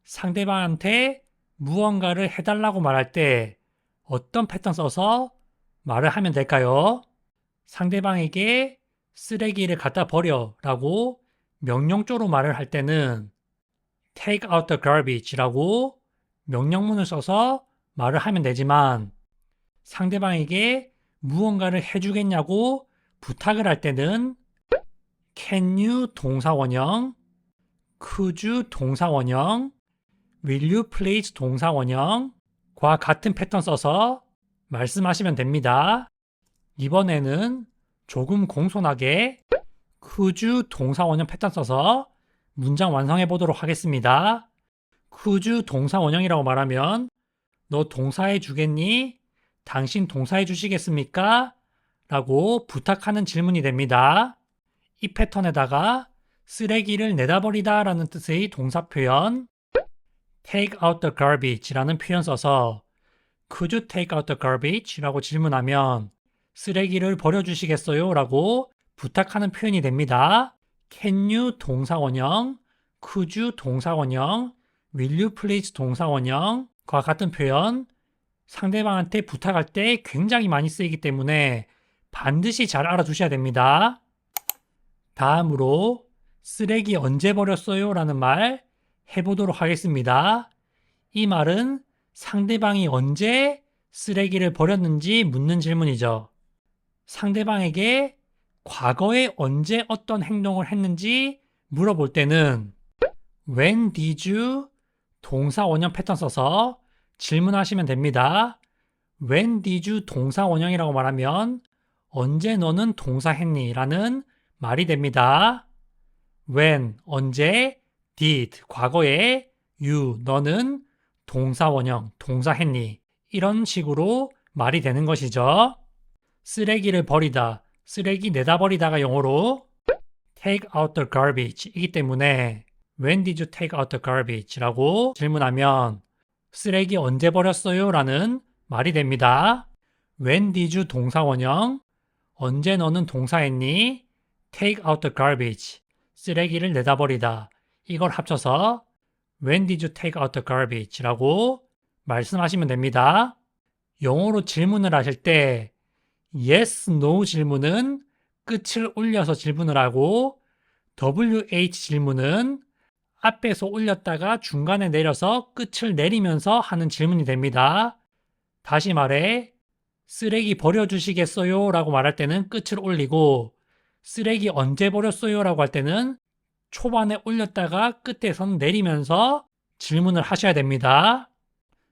상대방한테 무언가를 해달라고 말할 때 어떤 패턴 써서 말을 하면 될까요? 상대방에게 쓰레기를 갖다 버려 라고 명령조로 말을 할 때는 take out the garbage 라고 명령문을 써서 말을 하면 되지만 상대방에게 무언가를 해주겠냐고 부탁을 할 때는 can you 동사 원형, could you 동사 원형, will you please 동사 원형과 같은 패턴 써서 말씀하시면 됩니다. 이번에는 조금 공손하게 could you 동사 원형 패턴 써서 문장 완성해 보도록 하겠습니다. could you 동사 원형이라고 말하면 너 동사해 주겠니? 당신 동사해 주시겠습니까? 라고 부탁하는 질문이 됩니다. 이 패턴에다가 쓰레기를 내다 버리다 라는 뜻의 동사 표현 take out the garbage 라는 표현 써서 could you take out the garbage? 라고 질문하면 쓰레기를 버려주시겠어요? 라고 부탁하는 표현이 됩니다. can you 동사 원형, could you 동사 원형, will you please 동사 원형과 같은 표현 상대방한테 부탁할 때 굉장히 많이 쓰이기 때문에 반드시 잘 알아두셔야 됩니다. 다음으로 쓰레기 언제 버렸어요? 라는 말 해보도록 하겠습니다. 이 말은 상대방이 언제 쓰레기를 버렸는지 묻는 질문이죠. 상대방에게 과거에 언제 어떤 행동을 했는지 물어볼 때는 When did you 동사 원형 패턴 써서 질문하시면 됩니다. When did you 동사 원형이라고 말하면 언제 너는 동사 했니? 라는 말이 됩니다. When 언제, did 과거에, you 너는 동사 원형, 동사 했니? 이런 식으로 말이 되는 것이죠. 쓰레기를 버리다, 쓰레기 내다 버리다가 영어로 take out the garbage 이기 때문에 When did you take out the garbage? 라고 질문하면 쓰레기 언제 버렸어요? 라는 말이 됩니다. When did you 동사 원형 언제 너는 동사했니? Take out the garbage 쓰레기를 내다 버리다 이걸 합쳐서 When did you take out the garbage? 라고 말씀하시면 됩니다. 영어로 질문을 하실 때 yes, no 질문은 끝을 올려서 질문을 하고 WH 질문은 앞에서 올렸다가 중간에 내려서 끝을 내리면서 하는 질문이 됩니다. 다시 말해 쓰레기 버려주시겠어요? 라고 말할 때는 끝을 올리고 쓰레기 언제 버렸어요? 라고 할 때는 초반에 올렸다가 끝에선 내리면서 질문을 하셔야 됩니다.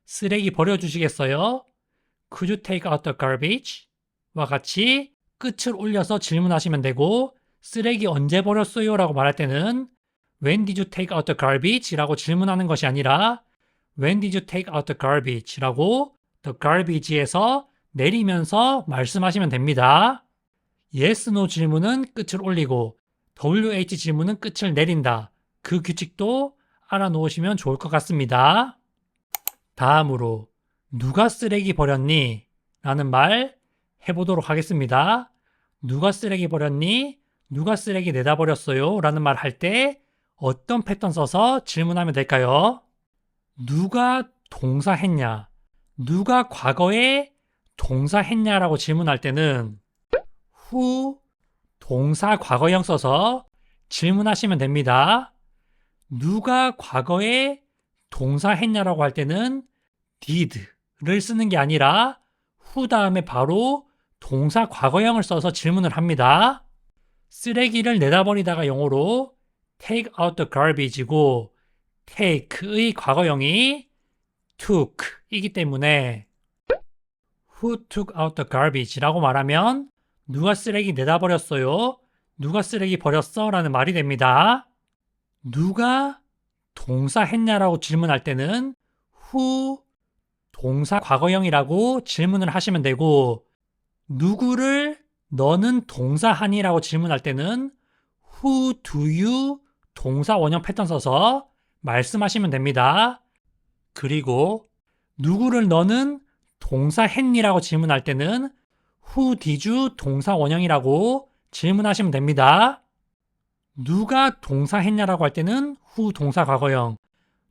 쓰레기 버려주시겠어요? Could you take out the garbage? 와 같이 끝을 올려서 질문하시면 되고 쓰레기 언제 버렸어요? 라고 말할 때는 When did you take out the garbage? 라고 질문하는 것이 아니라 When did you take out the garbage? 라고 the garbage에서 내리면서 말씀하시면 됩니다. Yes, no 질문은 끝을 올리고 WH 질문은 끝을 내린다. 그 규칙도 알아놓으시면 좋을 것 같습니다. 다음으로 누가 쓰레기 버렸니? 라는 말 해보도록 하겠습니다. 누가 쓰레기 버렸니? 누가 쓰레기 내다 버렸어요? 라는 말 할 때 어떤 패턴 써서 질문하면 될까요? 누가 동사 했냐? 누가 과거에 동사 했냐라고 질문할 때는 who 동사 과거형 써서 질문하시면 됩니다. 누가 과거에 동사 했냐라고 할 때는 did를 쓰는 게 아니라 who 다음에 바로 동사 과거형을 써서 질문을 합니다. 쓰레기를 내다 버리다가 영어로 take out the garbage이고 take의 과거형이 took 이기 때문에 who took out the garbage라고 말하면 누가 쓰레기 내다 버렸어요? 누가 쓰레기 버렸어? 라는 말이 됩니다. 누가 동사 했냐라고 질문할 때는 who 동사 과거형이라고 질문을 하시면 되고 누구를 너는 동사하니라고 질문할 때는 who do you 동사 원형 패턴 써서 말씀하시면 됩니다. 그리고 누구를 너는 동사했니라고 질문할 때는 who did you 동사 원형이라고 질문하시면 됩니다. 누가 동사했냐라고 할 때는 who 동사 과거형,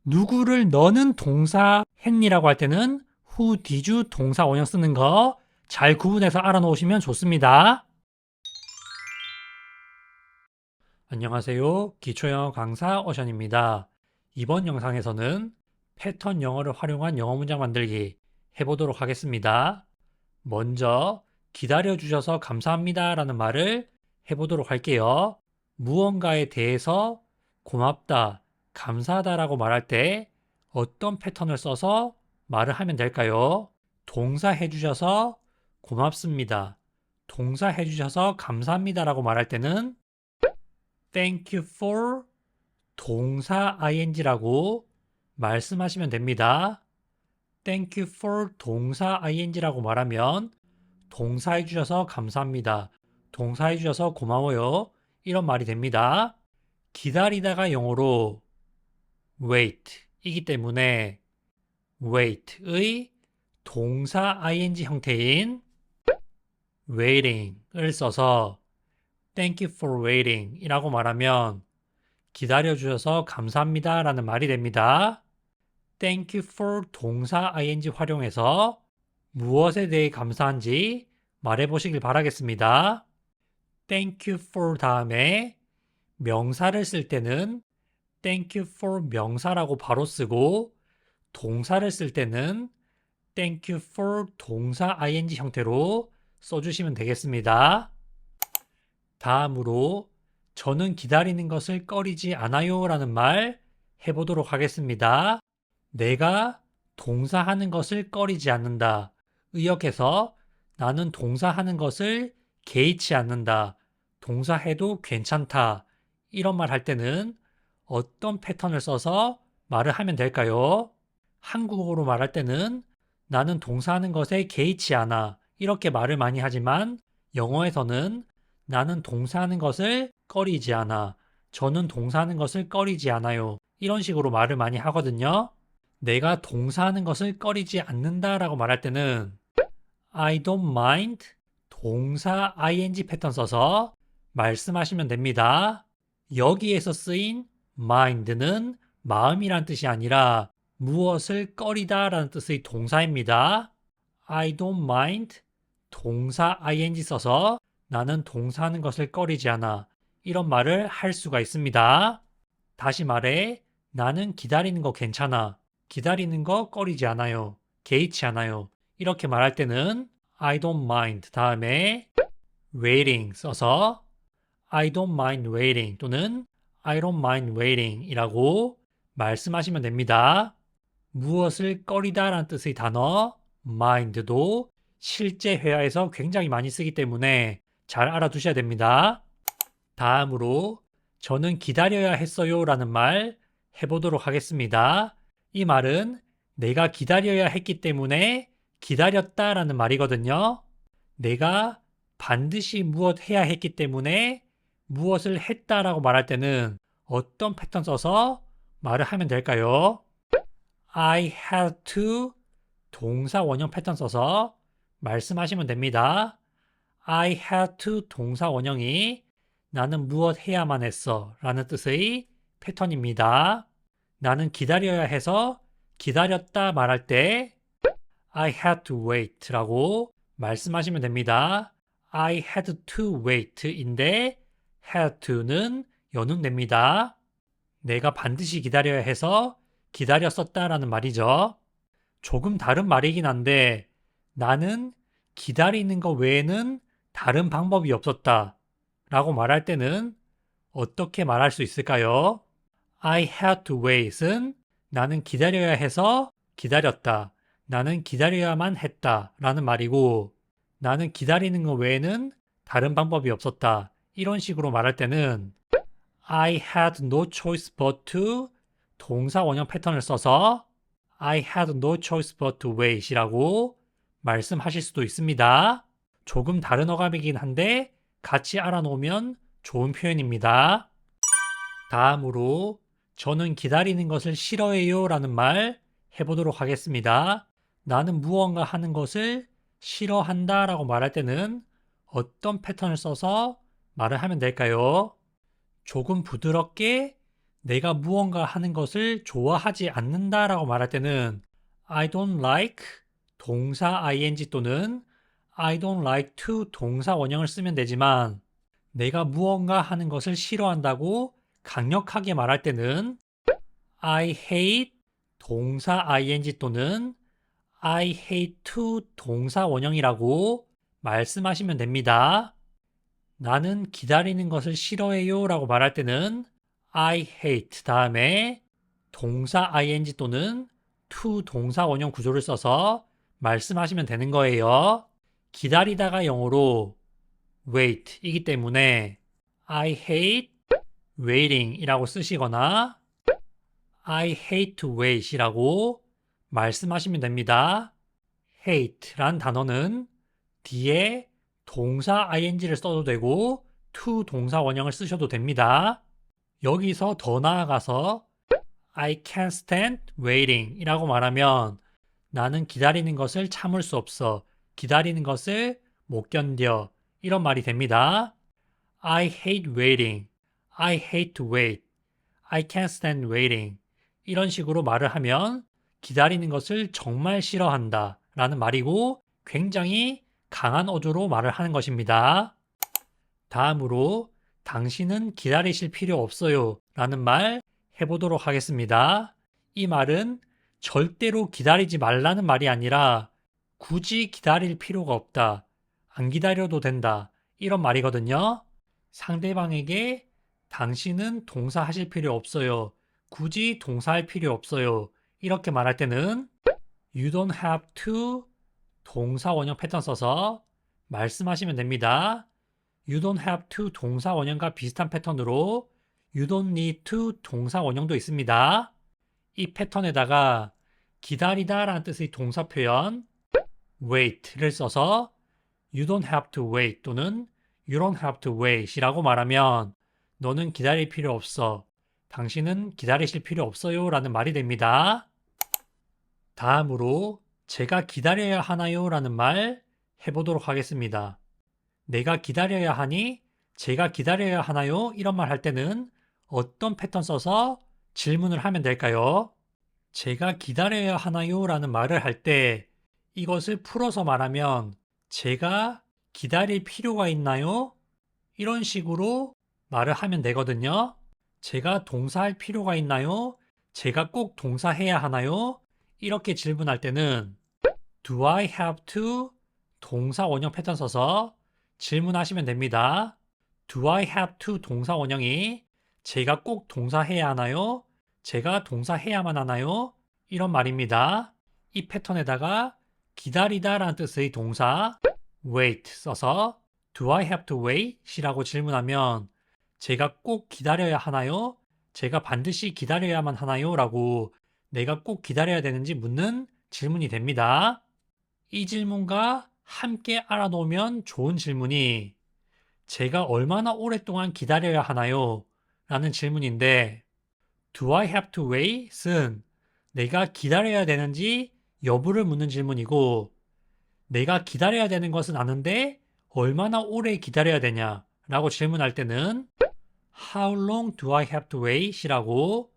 누구를 너는 동사했니라고 할 때는 who did you 동사 원형 쓰는 거 잘 구분해서 알아놓으시면 좋습니다. 안녕하세요. 기초영어 강사 오션입니다. 이번 영상에서는 패턴 영어를 활용한 영어 문장 만들기 해보도록 하겠습니다. 먼저 기다려주셔서 감사합니다 라는 말을 해보도록 할게요. 무언가에 대해서 고맙다, 감사하다 라고 말할 때 어떤 패턴을 써서 말을 하면 될까요? 동사 해주셔서 고맙습니다. 동사 해주셔서 감사합니다 라고 말할 때는 Thank you for 동사 ing라고 말씀하시면 됩니다. Thank you for 동사 ing라고 말하면 동사 해주셔서 감사합니다. 동사 해주셔서 고마워요. 이런 말이 됩니다. 기다리다가 영어로 wait 이기 때문에 wait의 동사 ing 형태인 waiting을 써서 Thank you for waiting 이라고 말하면 기다려주셔서 감사합니다 라는 말이 됩니다. Thank you for 동사 ing 활용해서 무엇에 대해 감사한지 말해보시길 바라겠습니다. Thank you for 다음에 명사를 쓸 때는 Thank you for 명사라고 바로 쓰고 동사를 쓸 때는 thank you for 동사 ing 형태로 써주시면 되겠습니다. 다음으로 저는 기다리는 것을 꺼리지 않아요 라는 말 해보도록 하겠습니다. 내가 동사하는 것을 꺼리지 않는다. 의역해서 나는 동사하는 것을 개의치 않는다. 동사해도 괜찮다. 이런 말 할 때는 어떤 패턴을 써서 말을 하면 될까요? 한국어로 말할 때는 나는 동사하는 것에 개의치 않아. 이렇게 말을 많이 하지만 영어에서는 나는 동사하는 것을 꺼리지 않아. 저는 동사하는 것을 꺼리지 않아요. 이런 식으로 말을 많이 하거든요. 내가 동사하는 것을 꺼리지 않는다라고 말할 때는 I don't mind 동사 ing 패턴 써서 말씀하시면 됩니다. 여기에서 쓰인 mind는 마음이란 뜻이 아니라 무엇을 꺼리다 라는 뜻의 동사입니다. I don't mind 동사 ing 써서 나는 동사하는 것을 꺼리지 않아. 이런 말을 할 수가 있습니다. 다시 말해 나는 기다리는 거 괜찮아. 기다리는 거 꺼리지 않아요. 개의치 않아요. 이렇게 말할 때는 I don't mind 다음에 waiting 써서 I don't mind waiting 또는 I don't mind waiting 이라고 말씀하시면 됩니다. 무엇을 꺼리다 라는 뜻의 단어 mind도 실제 회화에서 굉장히 많이 쓰기 때문에 잘 알아두셔야 됩니다. 다음으로 저는 기다려야 했어요 라는 말 해보도록 하겠습니다. 이 말은 내가 기다려야 했기 때문에 기다렸다 라는 말이거든요. 내가 반드시 무엇 해야 했기 때문에 무엇을 했다라고 말할 때는 어떤 패턴 써서 말을 하면 될까요? I had to 동사 원형 패턴 써서 말씀하시면 됩니다. I had to 동사 원형이 나는 무엇 해야만 했어 라는 뜻의 패턴입니다. 나는 기다려야 해서 기다렸다 말할 때 I had to wait 라고 말씀하시면 됩니다. I had to wait 인데 had to는 연운됩니다. 내가 반드시 기다려야 해서 기다렸었다 라는 말이죠. 조금 다른 말이긴 한데 나는 기다리는 것 외에는 다른 방법이 없었다 라고 말할 때는 어떻게 말할 수 있을까요? I had to wait은 나는 기다려야 해서 기다렸다. 나는 기다려야만 했다 라는 말이고 나는 기다리는 것 외에는 다른 방법이 없었다. 이런 식으로 말할 때는 I had no choice but to 동사 원형 패턴을 써서 I had no choice but to wait 이라고 말씀하실 수도 있습니다. 조금 다른 어감이긴 한데 같이 알아놓으면 좋은 표현입니다. 다음으로 저는 기다리는 것을 싫어해요 라는 말 해보도록 하겠습니다. 나는 무언가 하는 것을 싫어한다 라고 말할 때는 어떤 패턴을 써서 말을 하면 될까요? 조금 부드럽게 내가 무언가 하는 것을 좋아하지 않는다 라고 말할 때는 I don't like 동사 ing 또는 I don't like to 동사 원형을 쓰면 되지만 내가 무언가 하는 것을 싫어한다고 강력하게 말할 때는 I hate 동사 ing 또는 I hate to 동사 원형이라고 말씀하시면 됩니다. 나는 기다리는 것을 싫어해요 라고 말할 때는 I hate 다음에 동사 ing 또는 to 동사 원형 구조를 써서 말씀하시면 되는 거예요. 기다리다가 영어로 wait 이기 때문에 I hate waiting 이라고 쓰시거나 I hate to wait 이라고 말씀하시면 됩니다. hate 란 단어는 뒤에 동사 ing를 써도 되고 to 동사 원형을 쓰셔도 됩니다. 여기서 더 나아가서 I can't stand waiting 이라고 말하면 나는 기다리는 것을 참을 수 없어. 기다리는 것을 못 견뎌. 이런 말이 됩니다. I hate waiting. I hate to wait. I can't stand waiting. 이런 식으로 말을 하면 기다리는 것을 정말 싫어한다 라는 말이고 굉장히 강한 어조로 말을 하는 것입니다. 다음으로 당신은 기다리실 필요 없어요 라는 말 해보도록 하겠습니다. 이 말은 절대로 기다리지 말라는 말이 아니라 굳이 기다릴 필요가 없다. 안 기다려도 된다. 이런 말이거든요. 상대방에게 당신은 동사 하실 필요 없어요. 굳이 동사할 필요 없어요. 이렇게 말할 때는 You don't have to 동사 원형 패턴 써서 말씀하시면 됩니다. You don't have to 동사 원형과 비슷한 패턴으로 You don't need to 동사 원형도 있습니다. 이 패턴에다가 기다리다 라는 뜻의 동사 표현 wait를 써서 You don't have to wait 또는 You don't have to wait 이라고 말하면 너는 기다릴 필요 없어. 당신은 기다리실 필요 없어요 라는 말이 됩니다. 다음으로 제가 기다려야 하나요? 라는 말 해보도록 하겠습니다. 내가 기다려야 하니? 제가 기다려야 하나요? 이런 말 할 때는 어떤 패턴 써서 질문을 하면 될까요? 제가 기다려야 하나요? 라는 말을 할 때 이것을 풀어서 말하면 제가 기다릴 필요가 있나요? 이런 식으로 말을 하면 되거든요. 제가 동사할 필요가 있나요? 제가 꼭 동사해야 하나요? 이렇게 질문할 때는 Do I have to? 동사 원형 패턴 써서 질문하시면 됩니다. Do I have to? 동사 원형이 제가 꼭 동사해야 하나요? 제가 동사해야만 하나요? 이런 말입니다. 이 패턴에다가 기다리다 라는 뜻의 동사 wait 써서 Do I have to wait? 이라고 질문하면 제가 꼭 기다려야 하나요? 제가 반드시 기다려야만 하나요? 라고 내가 꼭 기다려야 되는지 묻는 질문이 됩니다. 이 질문과 함께 알아놓으면 좋은 질문이 제가 얼마나 오랫동안 기다려야 하나요? 라는 질문인데 Do I have to wait은 내가 기다려야 되는지 여부를 묻는 질문이고 내가 기다려야 되는 것은 아는데 얼마나 오래 기다려야 되냐 라고 질문할 때는 How long do I have to wait? 이라고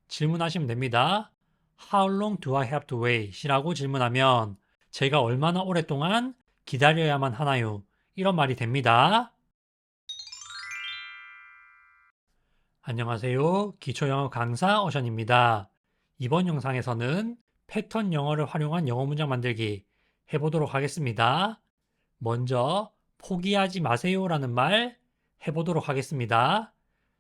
질문하시면 됩니다. How long do I have to wait? 이라고 질문하면 제가 얼마나 오랫동안 기다려야만 하나요? 이런 말이 됩니다. 안녕하세요. 기초영어 강사 어션입니다. 이번 영상에서는 패턴 영어를 활용한 영어 문장 만들기 해보도록 하겠습니다. 먼저 포기하지 마세요 라는 말 해보도록 하겠습니다.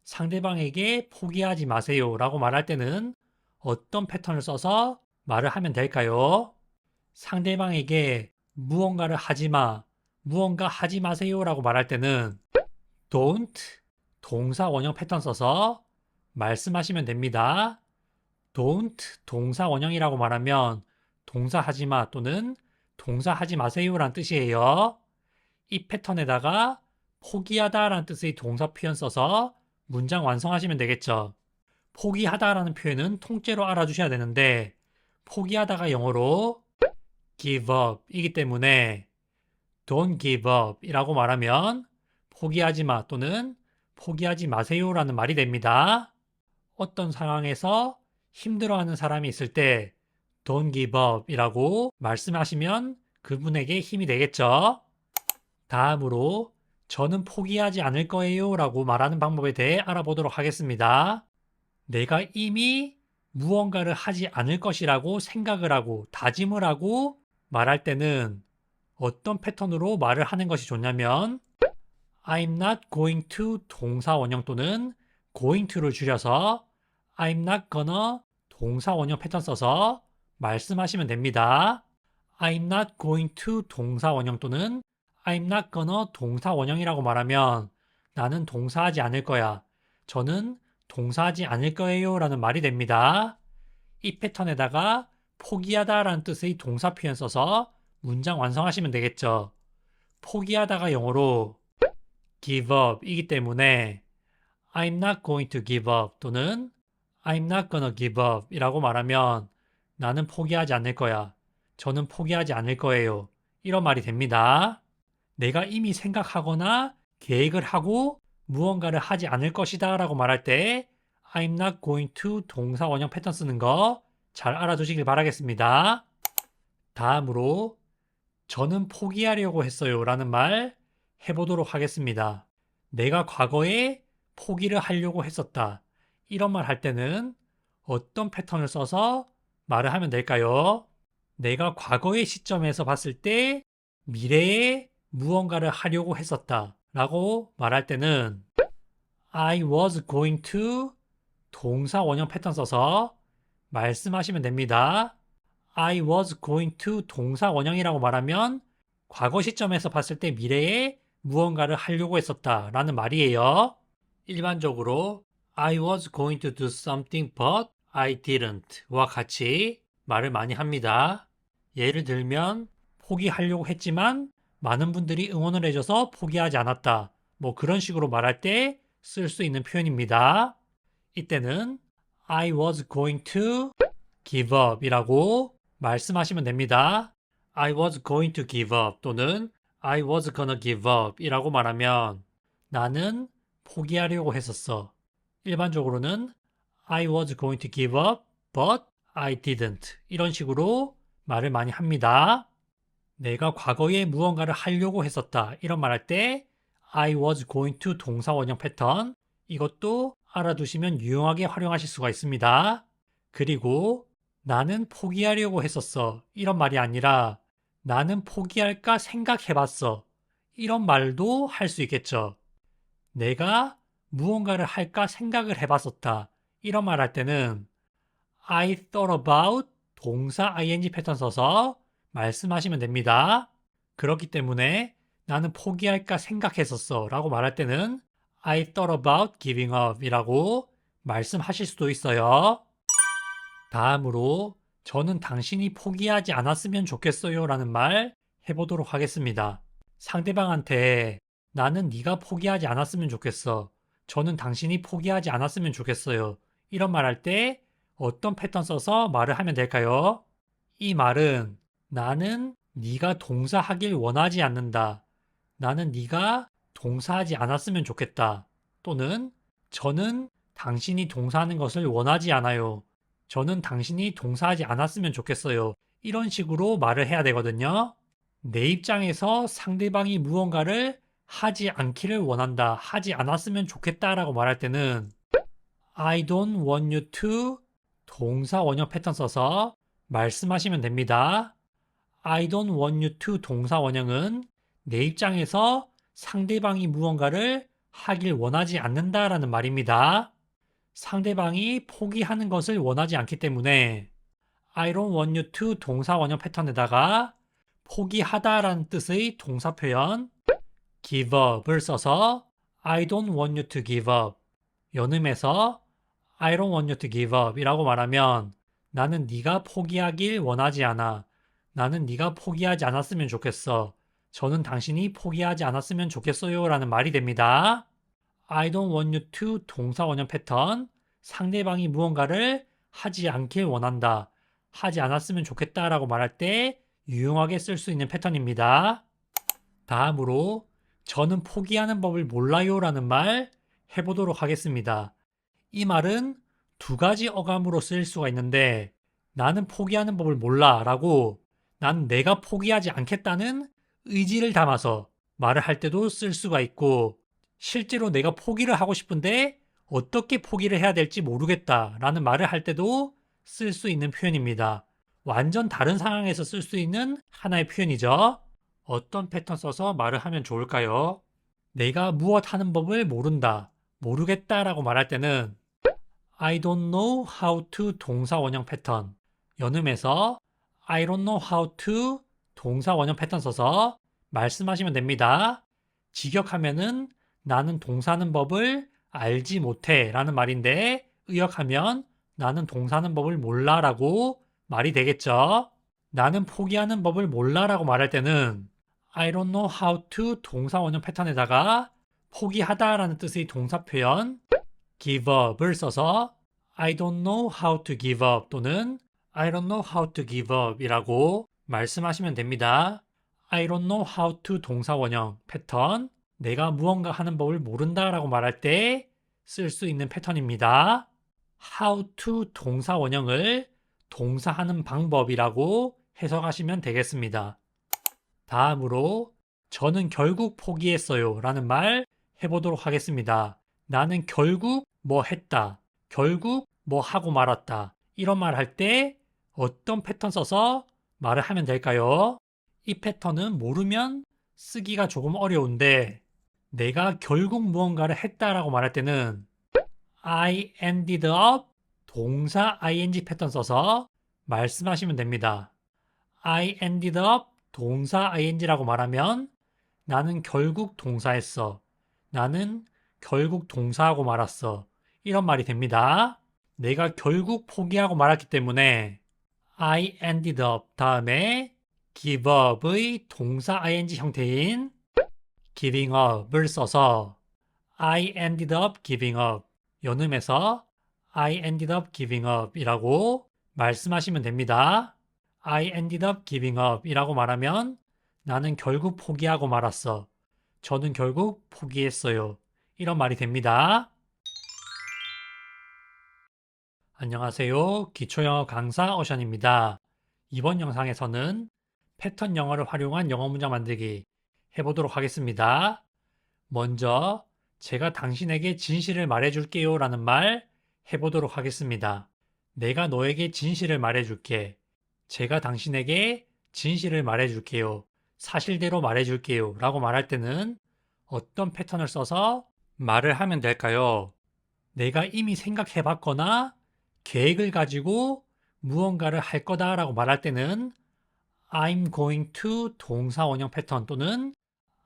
상대방에게 포기하지 마세요 라고 말할 때는 어떤 패턴을 써서 말을 하면 될까요? 상대방에게 무언가를 하지 마, 무언가 하지 마세요 라고 말할 때는 don't 동사 원형 패턴 써서 말씀하시면 됩니다. don't 동사 원형이라고 말하면 동사 하지 마 또는 동사 하지 마세요 라는 뜻이에요. 이 패턴에다가 포기하다 라는 뜻의 동사 표현 써서 문장 완성하시면 되겠죠. 포기하다라는 표현은 통째로 알아주셔야 되는데 포기하다가 영어로 give up 이기 때문에 don't give up 이라고 말하면 포기하지 마 또는 포기하지 마세요 라는 말이 됩니다. 어떤 상황에서 힘들어하는 사람이 있을 때 don't give up 이라고 말씀하시면 그분에게 힘이 되겠죠. 다음으로 저는 포기하지 않을 거예요 라고 말하는 방법에 대해 알아보도록 하겠습니다. 내가 이미 무언가를 하지 않을 것이라고 생각을 하고 다짐을 하고 말할 때는 어떤 패턴으로 말을 하는 것이 좋냐면 I'm not going to 동사 원형 또는 going to를 줄여서 I'm not gonna 동사 원형 패턴 써서 말씀하시면 됩니다. I'm not going to 동사 원형 또는 I'm not gonna 동사 원형이라고 말하면 나는 동사하지 않을 거야. 저는 동사하지 않을 거예요 라는 말이 됩니다. 이 패턴에다가 포기하다 라는 뜻의 동사 표현 써서 문장 완성하시면 되겠죠. 포기하다가 영어로 give up 이기 때문에 I'm not going to give up 또는 I'm not gonna give up 이라고 말하면 나는 포기하지 않을 거야. 저는 포기하지 않을 거예요. 이런 말이 됩니다. 내가 이미 생각하거나 계획을 하고 무언가를 하지 않을 것이다 라고 말할 때 I'm not going to 동사 원형 패턴 쓰는 거 잘 알아두시길 바라겠습니다. 다음으로 저는 포기하려고 했어요 라는 말 해보도록 하겠습니다. 내가 과거에 포기를 하려고 했었다. 이런 말 할 때는 어떤 패턴을 써서 말을 하면 될까요? 내가 과거의 시점에서 봤을 때 미래에 무언가를 하려고 했었다 라고 말할 때는 I was going to 동사 원형 패턴 써서 말씀하시면 됩니다. I was going to 동사 원형이라고 말하면 과거 시점에서 봤을 때 미래에 무언가를 하려고 했었다 라는 말이에요. 일반적으로 I was going to do something but I didn't 와 같이 말을 많이 합니다. 예를 들면 포기하려고 했지만 많은 분들이 응원을 해줘서 포기하지 않았다. 뭐 그런 식으로 말할 때 쓸 수 있는 표현입니다. 이때는 I was going to give up 이라고 말씀하시면 됩니다. I was going to give up 또는 I was gonna give up 이라고 말하면 나는 포기하려고 했었어. 일반적으로는 I was going to give up but I didn't 이런 식으로 말을 많이 합니다. 내가 과거에 무언가를 하려고 했었다 이런 말할 때 I was going to 동사 원형 패턴 이것도 알아두시면 유용하게 활용하실 수가 있습니다. 그리고 나는 포기하려고 했었어 이런 말이 아니라 나는 포기할까 생각해봤어 이런 말도 할 수 있겠죠. 내가 무언가를 할까 생각을 해봤었다 이런 말 할 때는 I thought about 동사 ing 패턴 써서 말씀하시면 됩니다. 그렇기 때문에 나는 포기할까 생각했었어 라고 말할 때는 I thought about giving up 이라고 말씀하실 수도 있어요. 다음으로 저는 당신이 포기하지 않았으면 좋겠어요 라는 말 해보도록 하겠습니다. 상대방한테 나는 네가 포기하지 않았으면 좋겠어. 저는 당신이 포기하지 않았으면 좋겠어요. 이런 말 할 때 어떤 패턴 써서 말을 하면 될까요? 이 말은 나는 네가 동사하길 원하지 않는다. 나는 네가 동사하지 않았으면 좋겠다. 또는 저는 당신이 동사하는 것을 원하지 않아요. 저는 당신이 동사하지 않았으면 좋겠어요. 이런 식으로 말을 해야 되거든요. 내 입장에서 상대방이 무언가를 하지 않기를 원한다. 하지 않았으면 좋겠다라고 말할 때는 I don't want you to 동사 원형 패턴 써서 말씀하시면 됩니다. I don't want you to 동사 원형은 내 입장에서 상대방이 무언가를 하길 원하지 않는다라는 말입니다. 상대방이 포기하는 것을 원하지 않기 때문에 I don't want you to 동사 원형 패턴에다가 포기하다라는 뜻의 동사 표현 give up을 써서 I don't want you to give up 연음해서 I don't want you to give up 이라고 말하면 나는 네가 포기하길 원하지 않아. 나는 네가 포기하지 않았으면 좋겠어. 저는 당신이 포기하지 않았으면 좋겠어요 라는 말이 됩니다. I don't want you to 동사 원형 패턴 상대방이 무언가를 하지 않길 원한다. 하지 않았으면 좋겠다 라고 말할 때 유용하게 쓸 수 있는 패턴입니다. 다음으로 저는 포기하는 법을 몰라요 라는 말 해보도록 하겠습니다. 이 말은 두 가지 어감으로 쓰일 수가 있는데 나는 포기하는 법을 몰라 라고 난 내가 포기하지 않겠다는 의지를 담아서 말을 할 때도 쓸 수가 있고 실제로 내가 포기를 하고 싶은데 어떻게 포기를 해야 될지 모르겠다 라는 말을 할 때도 쓸 수 있는 표현입니다. 완전 다른 상황에서 쓸 수 있는 하나의 표현이죠. 어떤 패턴 써서 말을 하면 좋을까요? 내가 무엇 하는 법을 모른다, 모르겠다 라고 말할 때는 I don't know how to 동사 원형 패턴 연음해서 I don't know how to 동사 원형 패턴 써서 말씀하시면 됩니다. 직역하면은 나는 동사하는 법을 알지 못해 라는 말인데 의역하면 나는 동사하는 법을 몰라 라고 말이 되겠죠. 나는 포기하는 법을 몰라 라고 말할 때는 I don't know how to 동사 원형 패턴에다가 포기하다 라는 뜻의 동사 표현 give up을 써서 I don't know how to give up 또는 I don't know how to give up 이라고 말씀하시면 됩니다. I don't know how to 동사 원형 패턴 내가 무언가 하는 법을 모른다 라고 말할 때 쓸 수 있는 패턴입니다. how to 동사 원형을 동사하는 방법이라고 해석하시면 되겠습니다. 다음으로 저는 결국 포기했어요 라는 말 해보도록 하겠습니다. 나는 결국 뭐 했다. 결국 뭐 하고 말았다. 이런 말 할 때 어떤 패턴 써서 말을 하면 될까요? 이 패턴은 모르면 쓰기가 조금 어려운데 내가 결국 무언가를 했다라고 말할 때는 I ended up 동사 ing 패턴 써서 말씀하시면 됩니다. I ended up 동사 ing라고 말하면 나는 결국 동사했어. 나는 결국 동사하고 말았어. 이런 말이 됩니다. 내가 결국 포기하고 말았기 때문에 I ended up 다음에 give up의 동사 ing 형태인 giving up을 써서 I ended up giving up 연음해서 I ended up giving up 이라고 말씀하시면 됩니다. I ended up giving up 이라고 말하면 나는 결국 포기하고 말았어. 저는 결국 포기했어요. 이런 말이 됩니다. 안녕하세요. 기초영어 강사 오션입니다. 이번 영상에서는 패턴 영어를 활용한 영어 문장 만들기 해보도록 하겠습니다. 먼저 제가 당신에게 진실을 말해줄게요 라는 말 해보도록 하겠습니다. 내가 너에게 진실을 말해줄게. 제가 당신에게 진실을 말해줄게요. 사실대로 말해줄게요 라고 말할 때는 어떤 패턴을 써서 말을 하면 될까요? 내가 이미 생각해봤거나 계획을 가지고 무언가를 할 거다라고 말할 때는 I'm going to 동사 원형 패턴 또는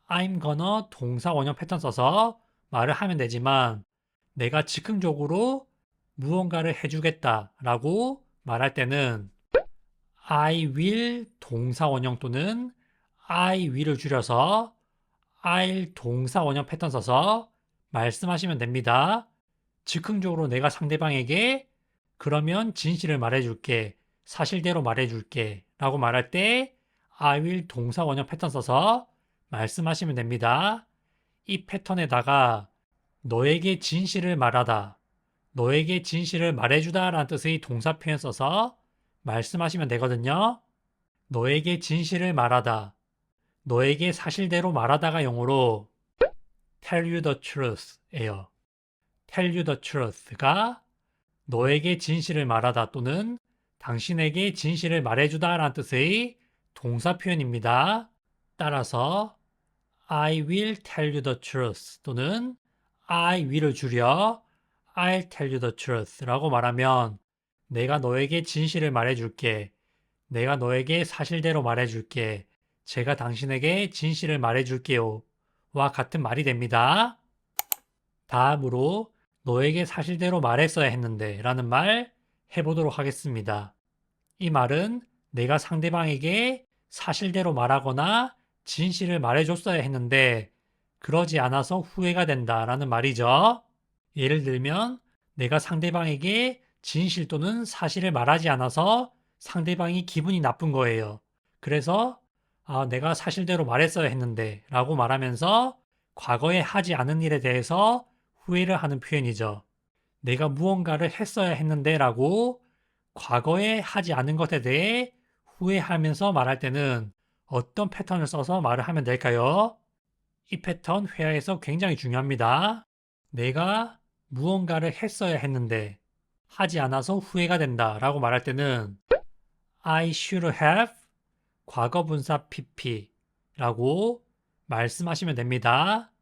I'm gonna 동사 원형 패턴 써서 말을 하면 되지만 내가 즉흥적으로 무언가를 해주겠다라고 말할 때는 I will 동사 원형 또는 I will을 줄여서 I'll 동사 원형 패턴 써서 말씀하시면 됩니다. 즉흥적으로 내가 상대방에게 그러면 진실을 말해줄게. 사실대로 말해줄게. 라고 말할 때 I will 동사 원형 패턴 써서 말씀하시면 됩니다. 이 패턴에다가 너에게 진실을 말하다. 너에게 진실을 말해주다 라는 뜻의 동사 표현 써서 말씀하시면 되거든요. 너에게 진실을 말하다. 너에게 사실대로 말하다가 영어로 tell you the truth 예요. tell you the truth가 너에게 진실을 말하다 또는 당신에게 진실을 말해주다 라는 뜻의 동사 표현입니다. 따라서 I will tell you the truth 또는 I will을 줄여 I'll tell you the truth 라고 말하면 내가 너에게 진실을 말해줄게. 내가 너에게 사실대로 말해줄게. 제가 당신에게 진실을 말해줄게요. 와 같은 말이 됩니다. 다음으로 너에게 사실대로 말했어야 했는데 라는 말 해보도록 하겠습니다. 이 말은 내가 상대방에게 사실대로 말하거나 진실을 말해줬어야 했는데 그러지 않아서 후회가 된다 라는 말이죠. 예를 들면 내가 상대방에게 진실 또는 사실을 말하지 않아서 상대방이 기분이 나쁜 거예요. 그래서 내가 사실대로 말했어야 했는데 라고 말하면서 과거에 하지 않은 일에 대해서 후회를 하는 표현이죠. 내가 무언가를 했어야 했는데 라고 과거에 하지 않은 것에 대해 후회하면서 말할 때는 어떤 패턴을 써서 말을 하면 될까요? 이 패턴 회화에서 굉장히 중요합니다. 내가 무언가를 했어야 했는데 하지 않아서 후회가 된다 라고 말할 때는 I should have 과거분사 PP 라고 말씀하시면 됩니다.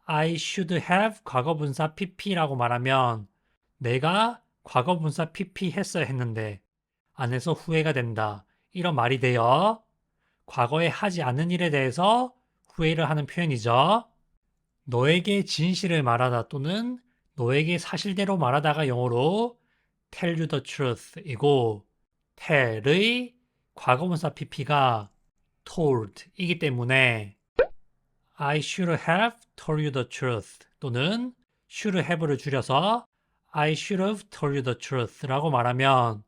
I should have 과거분사 PP라고 말하면 내가 과거분사 PP 했어야 했는데 안 해서 후회가 된다. 이런 말이 돼요. 과거에 하지 않은 일에 대해서 후회를 하는 표현이죠. 너에게 진실을 말하다 또는 너에게 사실대로 말하다가 영어로 tell you the truth 이고 tell의 과거분사 PP가 told 이기 때문에 I should have told you the truth 또는 should have를 줄여서 I should have told you the truth 라고 말하면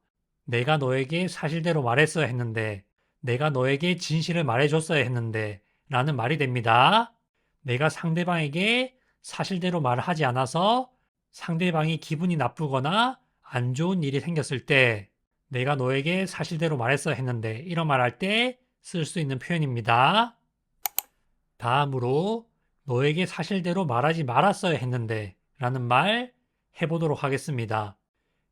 내가 너에게 사실대로 말했어야 했는데 내가 너에게 진실을 말해줬어야 했는데 라는 말이 됩니다. 내가 상대방에게 사실대로 말을 하지 않아서 상대방이 기분이 나쁘거나 안 좋은 일이 생겼을 때 내가 너에게 사실대로 말했어야 했는데 이런 말 할 때 쓸 수 있는 표현입니다. 다음으로 너에게 사실대로 말하지 말았어야 했는데 라는 말 해보도록 하겠습니다.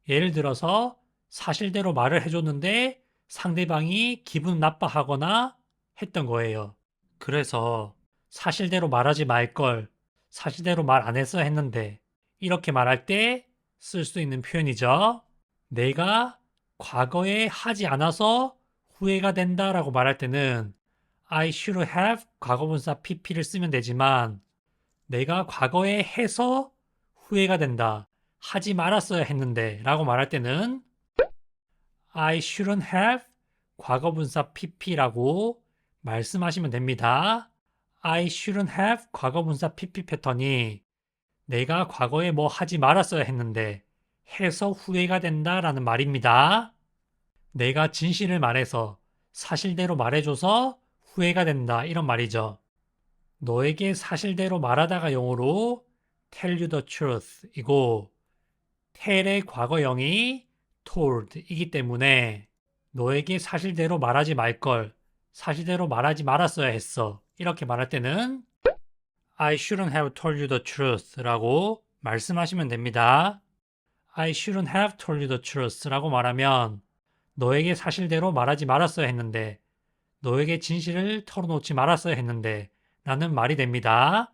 예를 들어서 사실대로 말을 해줬는데 상대방이 기분 나빠하거나 했던 거예요. 그래서 사실대로 말하지 말 걸, 사실대로 말 안 했어 했는데 이렇게 말할 때 쓸 수 있는 표현이죠. 내가 과거에 하지 않아서 후회가 된다라고 말할 때는 I should have 과거분사 pp를 쓰면 되지만 내가 과거에 해서 후회가 된다. 하지 말았어야 했는데 라고 말할 때는 I shouldn't have 과거분사 pp라고 말씀하시면 됩니다. I shouldn't have 과거분사 pp 패턴이 내가 과거에 뭐 하지 말았어야 했는데 해서 후회가 된다라는 말입니다. 내가 진실을 말해서 사실대로 말해줘서 후회가 된다 이런 말이죠. 너에게 사실대로 말하다가 영어로 tell you the truth 이고 tell의 과거형이 told 이기 때문에 너에게 사실대로 말하지 말 걸, 사실대로 말하지 말았어야 했어. 이렇게 말할 때는 I shouldn't have told you the truth 라고 말씀하시면 됩니다. I shouldn't have told you the truth 라고 말하면 너에게 사실대로 말하지 말았어야 했는데 너에게 진실을 털어놓지 말았어야 했는데 라는 말이 됩니다.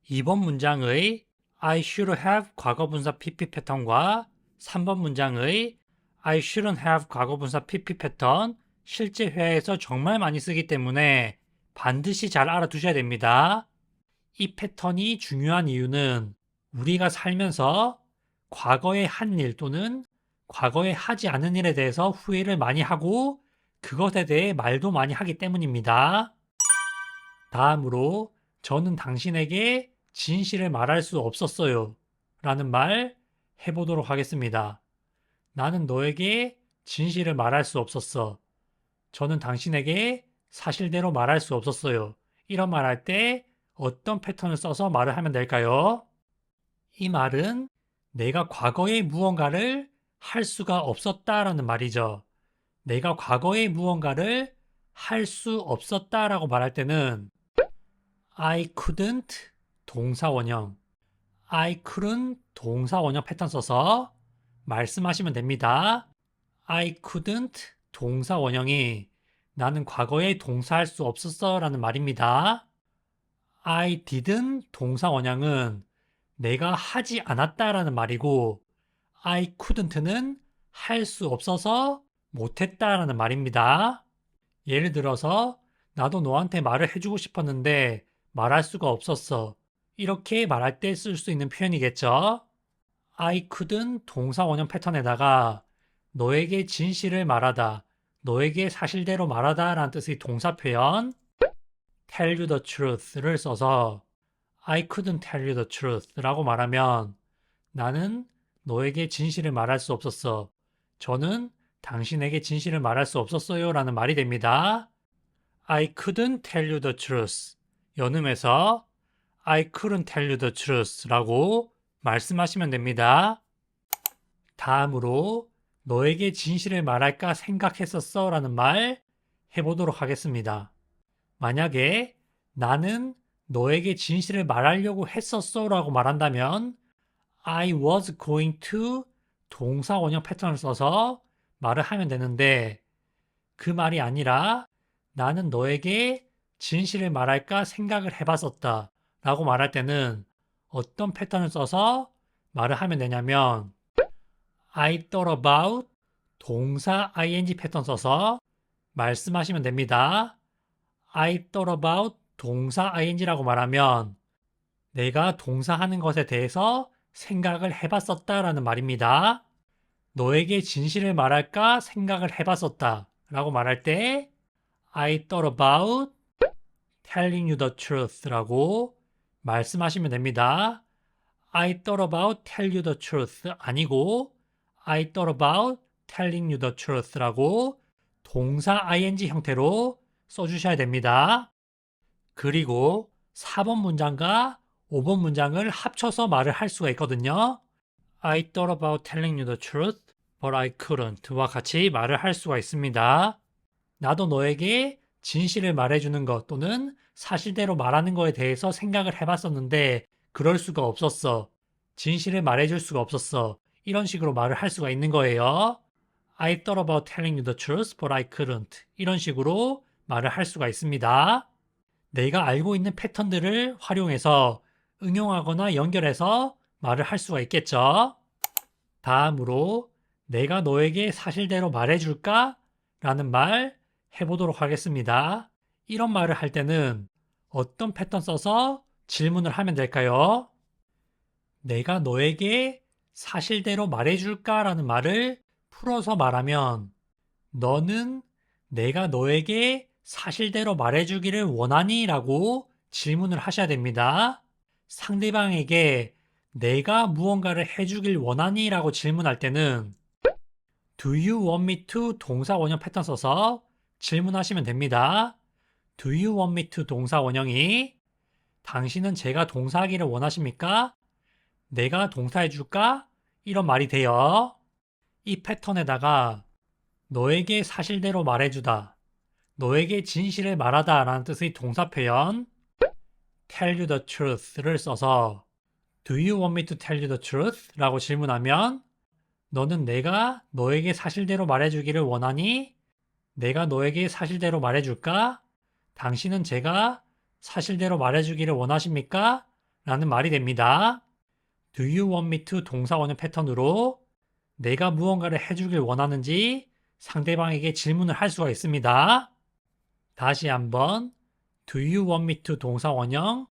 이번 문장의 I should have 과거분사 pp 패턴과 3번 문장의 I shouldn't have 과거분사 pp 패턴 실제 회화에서 정말 많이 쓰기 때문에 반드시 잘 알아두셔야 됩니다. 이 패턴이 중요한 이유는 우리가 살면서 과거에 한 일 또는 과거에 하지 않은 일에 대해서 후회를 많이 하고 그것에 대해 말도 많이 하기 때문입니다. 다음으로 저는 당신에게 진실을 말할 수 없었어요. 라는 말 해보도록 하겠습니다. 나는 너에게 진실을 말할 수 없었어. 저는 당신에게 사실대로 말할 수 없었어요. 이런 말 할 때 어떤 패턴을 써서 말을 하면 될까요? 이 말은 내가 과거에 무언가를 할 수가 없었다라는 말이죠. 내가 과거에 무언가를 할 수 없었다라고 말할 때는 I couldn't 동사 원형 I couldn't 동사 원형 패턴 써서 말씀하시면 됩니다. I couldn't 동사 원형이 나는 과거에 동사할 수 없었어 라는 말입니다. I didn't 동사 원형은 내가 하지 않았다라는 말이고 I couldn't는 할 수 없어서 못했다라는 말입니다. 예를 들어서 나도 너한테 말을 해주고 싶었는데 말할 수가 없었어. 이렇게 말할 때 쓸 수 있는 표현이겠죠. I couldn't 동사 원형 패턴에다가 너에게 진실을 말하다, 너에게 사실대로 말하다 라는 뜻의 동사 표현 tell you the truth를 써서 I couldn't tell you the truth 라고 말하면 나는 너에게 진실을 말할 수 없었어. 저는 당신에게 진실을 말할 수 없었어요 라는 말이 됩니다. I couldn't tell you the truth. 연음해서 I couldn't tell you the truth 라고 말씀하시면 됩니다. 다음으로 너에게 진실을 말할까 생각했었어 라는 말 해보도록 하겠습니다. 만약에 나는 너에게 진실을 말하려고 했었어 라고 말한다면 I was going to 동사 원형 패턴을 써서 말을 하면 되는데 그 말이 아니라 나는 너에게 진실을 말할까 생각을 해봤었다 라고 말할 때는 어떤 패턴을 써서 말을 하면 되냐면 I thought about 동사 ing 패턴 써서 말씀하시면 됩니다. I thought about 동사 ing라고 말하면 내가 동사하는 것에 대해서 생각을 해봤었다라는 말입니다. 너에게 진실을 말할까 생각을 해봤었다 라고 말할 때 I thought about telling you the truth 라고 말씀하시면 됩니다. I thought about tell you the truth 아니고 I thought about telling you the truth 라고 동사 ing 형태로 써주셔야 됩니다. 그리고 4번 문장과 5번 문장을 합쳐서 말을 할 수가 있거든요. I thought about telling you the truth, but I couldn't와 같이 말을 할 수가 있습니다. 나도 너에게 진실을 말해주는 것 또는 사실대로 말하는 거에 대해서 생각을 해봤었는데 그럴 수가 없었어. 진실을 말해줄 수가 없었어. 이런 식으로 말을 할 수가 있는 거예요. I thought about telling you the truth, but I couldn't. 이런 식으로 말을 할 수가 있습니다. 내가 알고 있는 패턴들을 활용해서 응용하거나 연결해서 말을 할 수가 있겠죠. 다음으로 내가 너에게 사실대로 말해줄까? 라는 말 해보도록 하겠습니다. 이런 말을 할 때는 어떤 패턴 써서 질문을 하면 될까요? 내가 너에게 사실대로 말해줄까? 라는 말을 풀어서 말하면 너는 내가 너에게 사실대로 말해주기를 원하니? 라고 질문을 하셔야 됩니다. 상대방에게 내가 무언가를 해주길 원하니? 라고 질문할 때는 Do you want me to 동사 원형 패턴 써서 질문하시면 됩니다. Do you want me to 동사 원형이 당신은 제가 동사하기를 원하십니까? 내가 동사해줄까? 이런 말이 돼요. 이 패턴에다가 너에게 사실대로 말해주다, 너에게 진실을 말하다 라는 뜻의 동사 표현 tell you the truth를 써서 Do you want me to tell you the truth? 라고 질문하면 너는 내가 너에게 사실대로 말해주기를 원하니? 내가 너에게 사실대로 말해줄까? 당신은 제가 사실대로 말해주기를 원하십니까? 라는 말이 됩니다. Do you want me to 동사 원형 패턴으로 내가 무언가를 해주길 원하는지 상대방에게 질문을 할 수가 있습니다. 다시 한번 Do you want me to 동사 원형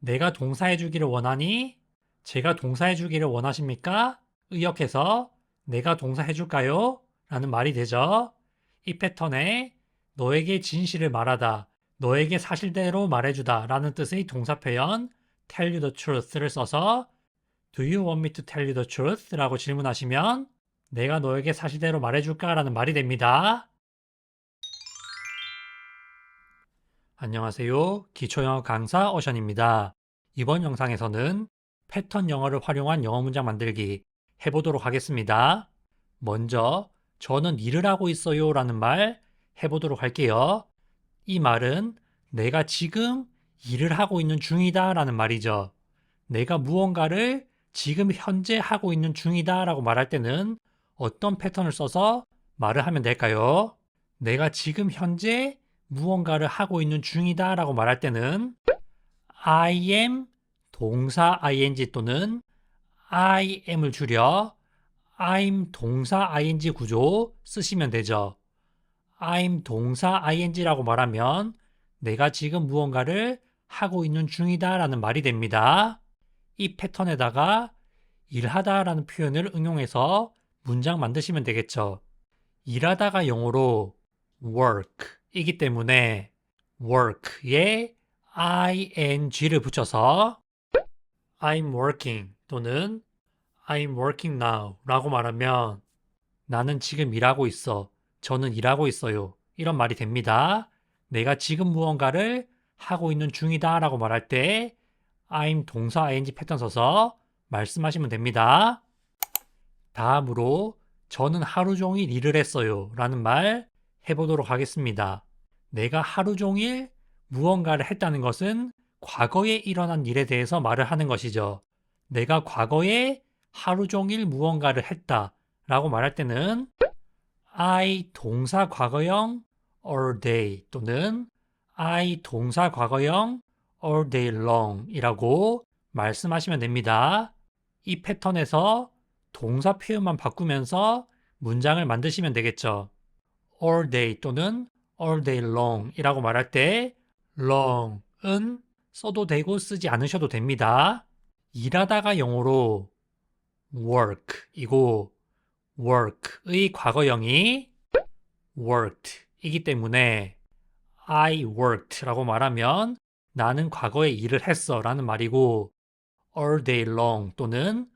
내가 동사해주기를 원하니? 제가 동사해주기를 원하십니까? 의역해서 내가 동사해줄까요? 라는 말이 되죠. 이 패턴에 너에게 진실을 말하다, 너에게 사실대로 말해주다 라는 뜻의 동사 표현 tell you the truth를 써서 Do you want me to tell you the truth? 라고 질문하시면 내가 너에게 사실대로 말해줄까? 라는 말이 됩니다. 안녕하세요. 기초영어 강사 오션입니다. 이번 영상에서는 패턴 영어를 활용한 영어 문장 만들기 해보도록 하겠습니다. 먼저 저는 일을 하고 있어요 라는 말 해보도록 할게요. 이 말은 내가 지금 일을 하고 있는 중이다 라는 말이죠. 내가 무언가를 지금 현재 하고 있는 중이다 라고 말할 때는 어떤 패턴을 써서 말을 하면 될까요? 내가 지금 현재 무언가를 하고 있는 중이다 라고 말할 때는 I am 동사 ing 또는 I am을 줄여 I'm 동사 ing 구조 쓰시면 되죠. I'm 동사 ing라고 말하면 내가 지금 무언가를 하고 있는 중이다 라는 말이 됩니다. 이 패턴에다가 일하다 라는 표현을 응용해서 문장 만드시면 되겠죠. 일하다가 영어로 work 이기 때문에 work에 ing를 붙여서 I'm working 또는 I'm working now 라고 말하면 나는 지금 일하고 있어. 저는 일하고 있어요. 이런 말이 됩니다. 내가 지금 무언가를 하고 있는 중이다 라고 말할 때 I'm 동사 ing 패턴 써서 말씀하시면 됩니다. 다음으로 저는 하루 종일 일을 했어요 라는 말 해보도록 하겠습니다. 내가 하루 종일 무언가를 했다는 것은 과거에 일어난 일에 대해서 말을 하는 것이죠. 내가 과거에 하루 종일 무언가를 했다 라고 말할 때는 I 동사 과거형 all day 또는 I 동사 과거형 all day long 이라고 말씀하시면 됩니다. 이 패턴에서 동사 표현만 바꾸면서 문장을 만드시면 되겠죠. all day 또는 all day long 이라고 말할 때 long은 써도 되고 쓰지 않으셔도 됩니다. 일하다가 영어로 work 이고 work의 과거형이 worked 이기 때문에 I worked 라고 말하면 나는 과거에 일을 했어 라는 말이고 all day long 또는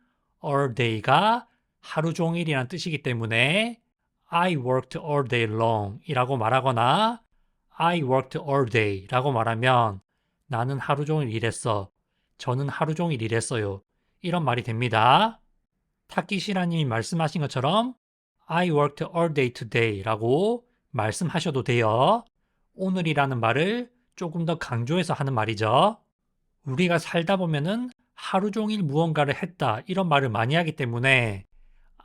all day가 하루 종일이란 뜻이기 때문에 I worked all day long 이라고 말하거나 I worked all day 라고 말하면 나는 하루 종일 일했어. 저는 하루 종일 일했어요. 이런 말이 됩니다. 타키시라님이 말씀하신 것처럼 I worked all day today 라고 말씀하셔도 돼요. 오늘이라는 말을 조금 더 강조해서 하는 말이죠. 우리가 살다 보면은 하루 종일 무언가를 했다 이런 말을 많이 하기 때문에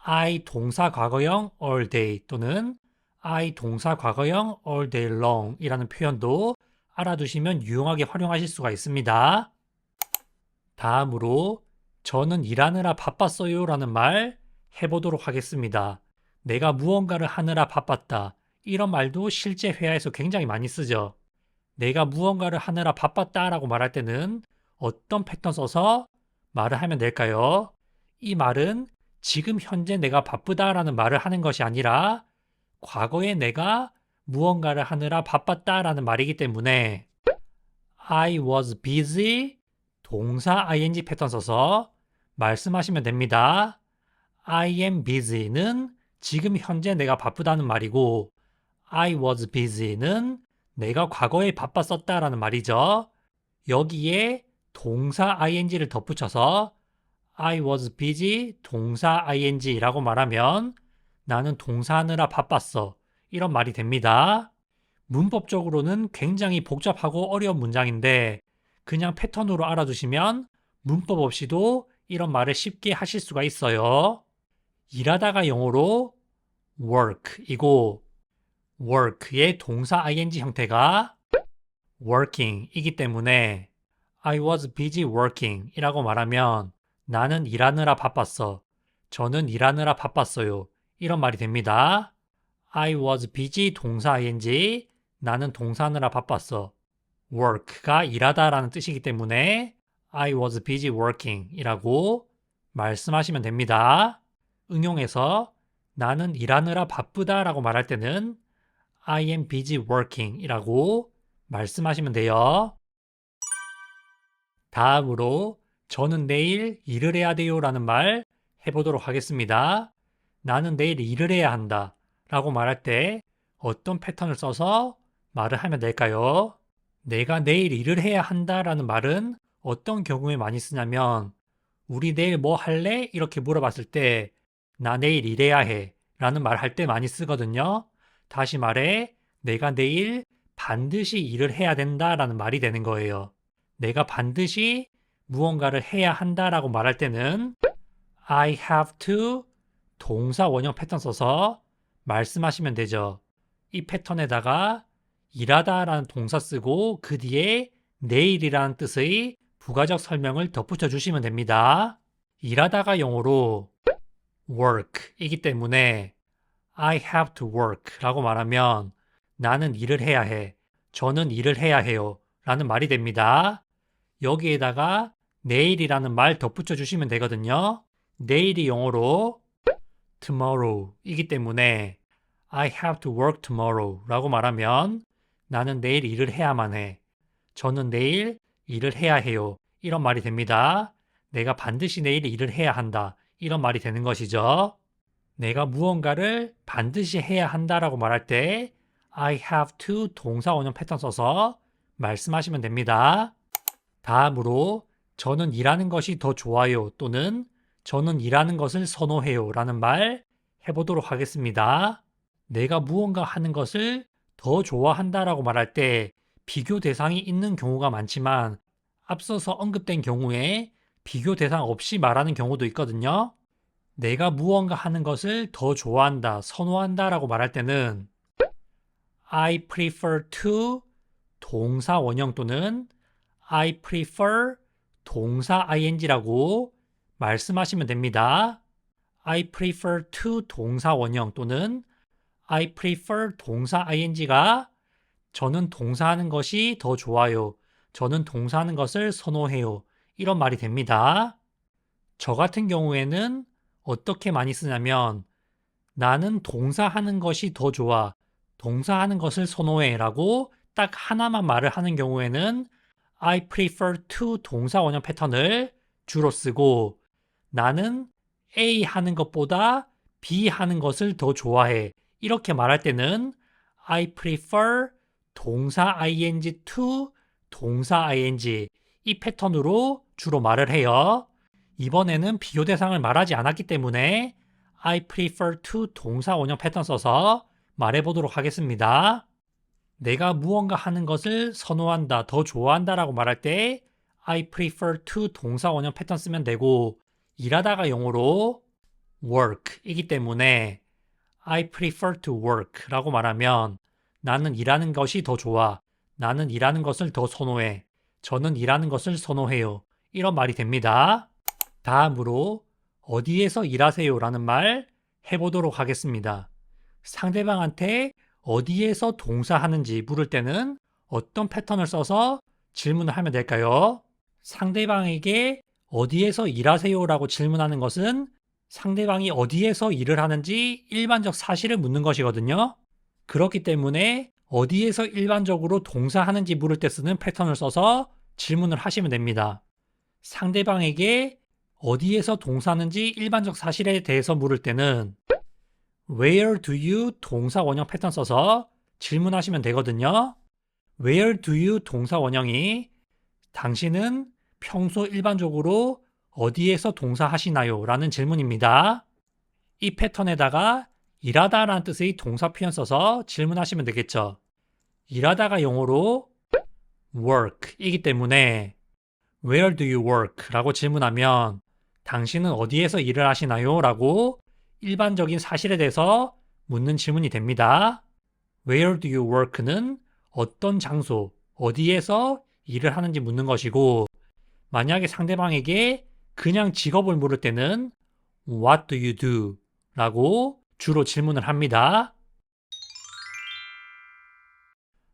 I 동사 과거형 all day 또는 I 동사 과거형 all day long 이라는 표현도 알아두시면 유용하게 활용하실 수가 있습니다. 다음으로 저는 일하느라 바빴어요 라는 말 해보도록 하겠습니다. 내가 무언가를 하느라 바빴다. 이런 말도 실제 회화에서 굉장히 많이 쓰죠. 내가 무언가를 하느라 바빴다 라고 말할 때는 어떤 패턴 써서 말을 하면 될까요? 이 말은 지금 현재 내가 바쁘다 라는 말을 하는 것이 아니라 과거에 내가 무언가를 하느라 바빴다 라는 말이기 때문에 I was busy 동사 ing 패턴 써서 말씀하시면 됩니다. I am busy는 지금 현재 내가 바쁘다는 말이고 I was busy는 내가 과거에 바빴었다라는 말이죠. 여기에 동사 ing를 덧붙여서 I was busy 동사 ing라고 말하면 나는 동사하느라 바빴어. 이런 말이 됩니다. 문법적으로는 굉장히 복잡하고 어려운 문장인데 그냥 패턴으로 알아두시면 문법 없이도 이런 말을 쉽게 하실 수가 있어요. 일하다가 영어로 work이고 work의 동사 ing 형태가 working이기 때문에 I was busy working 이라고 말하면 나는 일하느라 바빴어. 저는 일하느라 바빴어요. 이런 말이 됩니다. I was busy 동사 ing 나는 동사하느라 바빴어. work가 일하다 라는 뜻이기 때문에 I was busy working 이라고 말씀하시면 됩니다. 응용해서 나는 일하느라 바쁘다 라고 말할 때는 I am busy working 이라고 말씀하시면 돼요. 다음으로 저는 내일 일을 해야 돼요 라는 말 해보도록 하겠습니다. 나는 내일 일을 해야 한다 라고 말할 때 어떤 패턴을 써서 말을 하면 될까요? 내가 내일 일을 해야 한다 라는 말은 어떤 경우에 많이 쓰냐면 우리 내일 뭐 할래? 이렇게 물어봤을 때 나 내일 일해야 해 라는 말 할 때 많이 쓰거든요. 다시 말해 내가 내일 반드시 일을 해야 된다 라는 말이 되는 거예요. 내가 반드시 무언가를 해야 한다 라고 말할 때는 I have to 동사 원형 패턴 써서 말씀하시면 되죠. 이 패턴에다가 일하다 라는 동사 쓰고 그 뒤에 내일이라는 뜻의 부가적 설명을 덧붙여 주시면 됩니다. 일하다가 영어로 work이기 때문에 I have to work 라고 말하면 나는 일을 해야 해. 저는 일을 해야 해요. 라는 말이 됩니다. 여기에다가 내일이라는 말 덧붙여 주시면 되거든요. 내일이 영어로 tomorrow이기 때문에 I have to work tomorrow 라고 말하면 나는 내일 일을 해야만 해. 저는 내일 일을 해야 해요. 이런 말이 됩니다. 내가 반드시 내일 일을 해야 한다. 이런 말이 되는 것이죠. 내가 무언가를 반드시 해야 한다라고 말할 때 I have to 동사 원형 패턴 써서 말씀하시면 됩니다. 다음으로 저는 일하는 것이 더 좋아요 또는 저는 일하는 것을 선호해요 라는 말 해보도록 하겠습니다. 내가 무언가 하는 것을 더 좋아한다라고 말할 때 비교 대상이 있는 경우가 많지만 앞서서 언급된 경우에 비교 대상 없이 말하는 경우도 있거든요. 내가 무언가 하는 것을 더 좋아한다, 선호한다 라고 말할 때는 I prefer to 동사 원형 또는 I prefer 동사 ing라고 말씀하시면 됩니다. I prefer to 동사 원형 또는 I prefer 동사 ing가 저는 동사하는 것이 더 좋아요. 저는 동사하는 것을 선호해요. 이런 말이 됩니다. 저 같은 경우에는 어떻게 많이 쓰냐면 나는 동사하는 것이 더 좋아. 동사하는 것을 선호해 라고 딱 하나만 말을 하는 경우에는 I prefer to 동사 원형 패턴을 주로 쓰고 나는 A 하는 것보다 B 하는 것을 더 좋아해. 이렇게 말할 때는 I prefer 동사 ing to 동사 ing 이 패턴으로 주로 말을 해요. 이번에는 비교 대상을 말하지 않았기 때문에 I prefer to 동사 원형 패턴 써서 말해보도록 하겠습니다. 내가 무언가 하는 것을 선호한다, 더 좋아한다 라고 말할 때 I prefer to 동사 원형 패턴 쓰면 되고 일하다가 영어로 work이기 때문에 I prefer to work 라고 말하면 나는 일하는 것이 더 좋아. 나는 일하는 것을 더 선호해. 저는 일하는 것을 선호해요. 이런 말이 됩니다. 다음으로 어디에서 일하세요? 라는 말 해보도록 하겠습니다. 상대방한테 어디에서 동사하는지 물을 때는 어떤 패턴을 써서 질문을 하면 될까요? 상대방에게 어디에서 일하세요? 라고 질문하는 것은 상대방이 어디에서 일을 하는지 일반적 사실을 묻는 것이거든요. 그렇기 때문에 어디에서 일반적으로 동사하는지 물을 때 쓰는 패턴을 써서 질문을 하시면 됩니다. 상대방에게 어디에서 동사하는지 일반적 사실에 대해서 물을 때는 Where do you 동사 원형 패턴 써서 질문하시면 되거든요. Where do you 동사 원형이 당신은 평소 일반적으로 어디에서 동사하시나요? 라는 질문입니다. 이 패턴에다가 일하다 라는 뜻의 동사 표현 써서 질문하시면 되겠죠. 일하다가 영어로 work 이기 때문에 Where do you work? 라고 질문하면 당신은 어디에서 일을 하시나요? 라고 일반적인 사실에 대해서 묻는 질문이 됩니다. Where do you work는 어떤 장소, 어디에서 일을 하는지 묻는 것이고 만약에 상대방에게 그냥 직업을 물을 때는 What do you do? 라고 주로 질문을 합니다.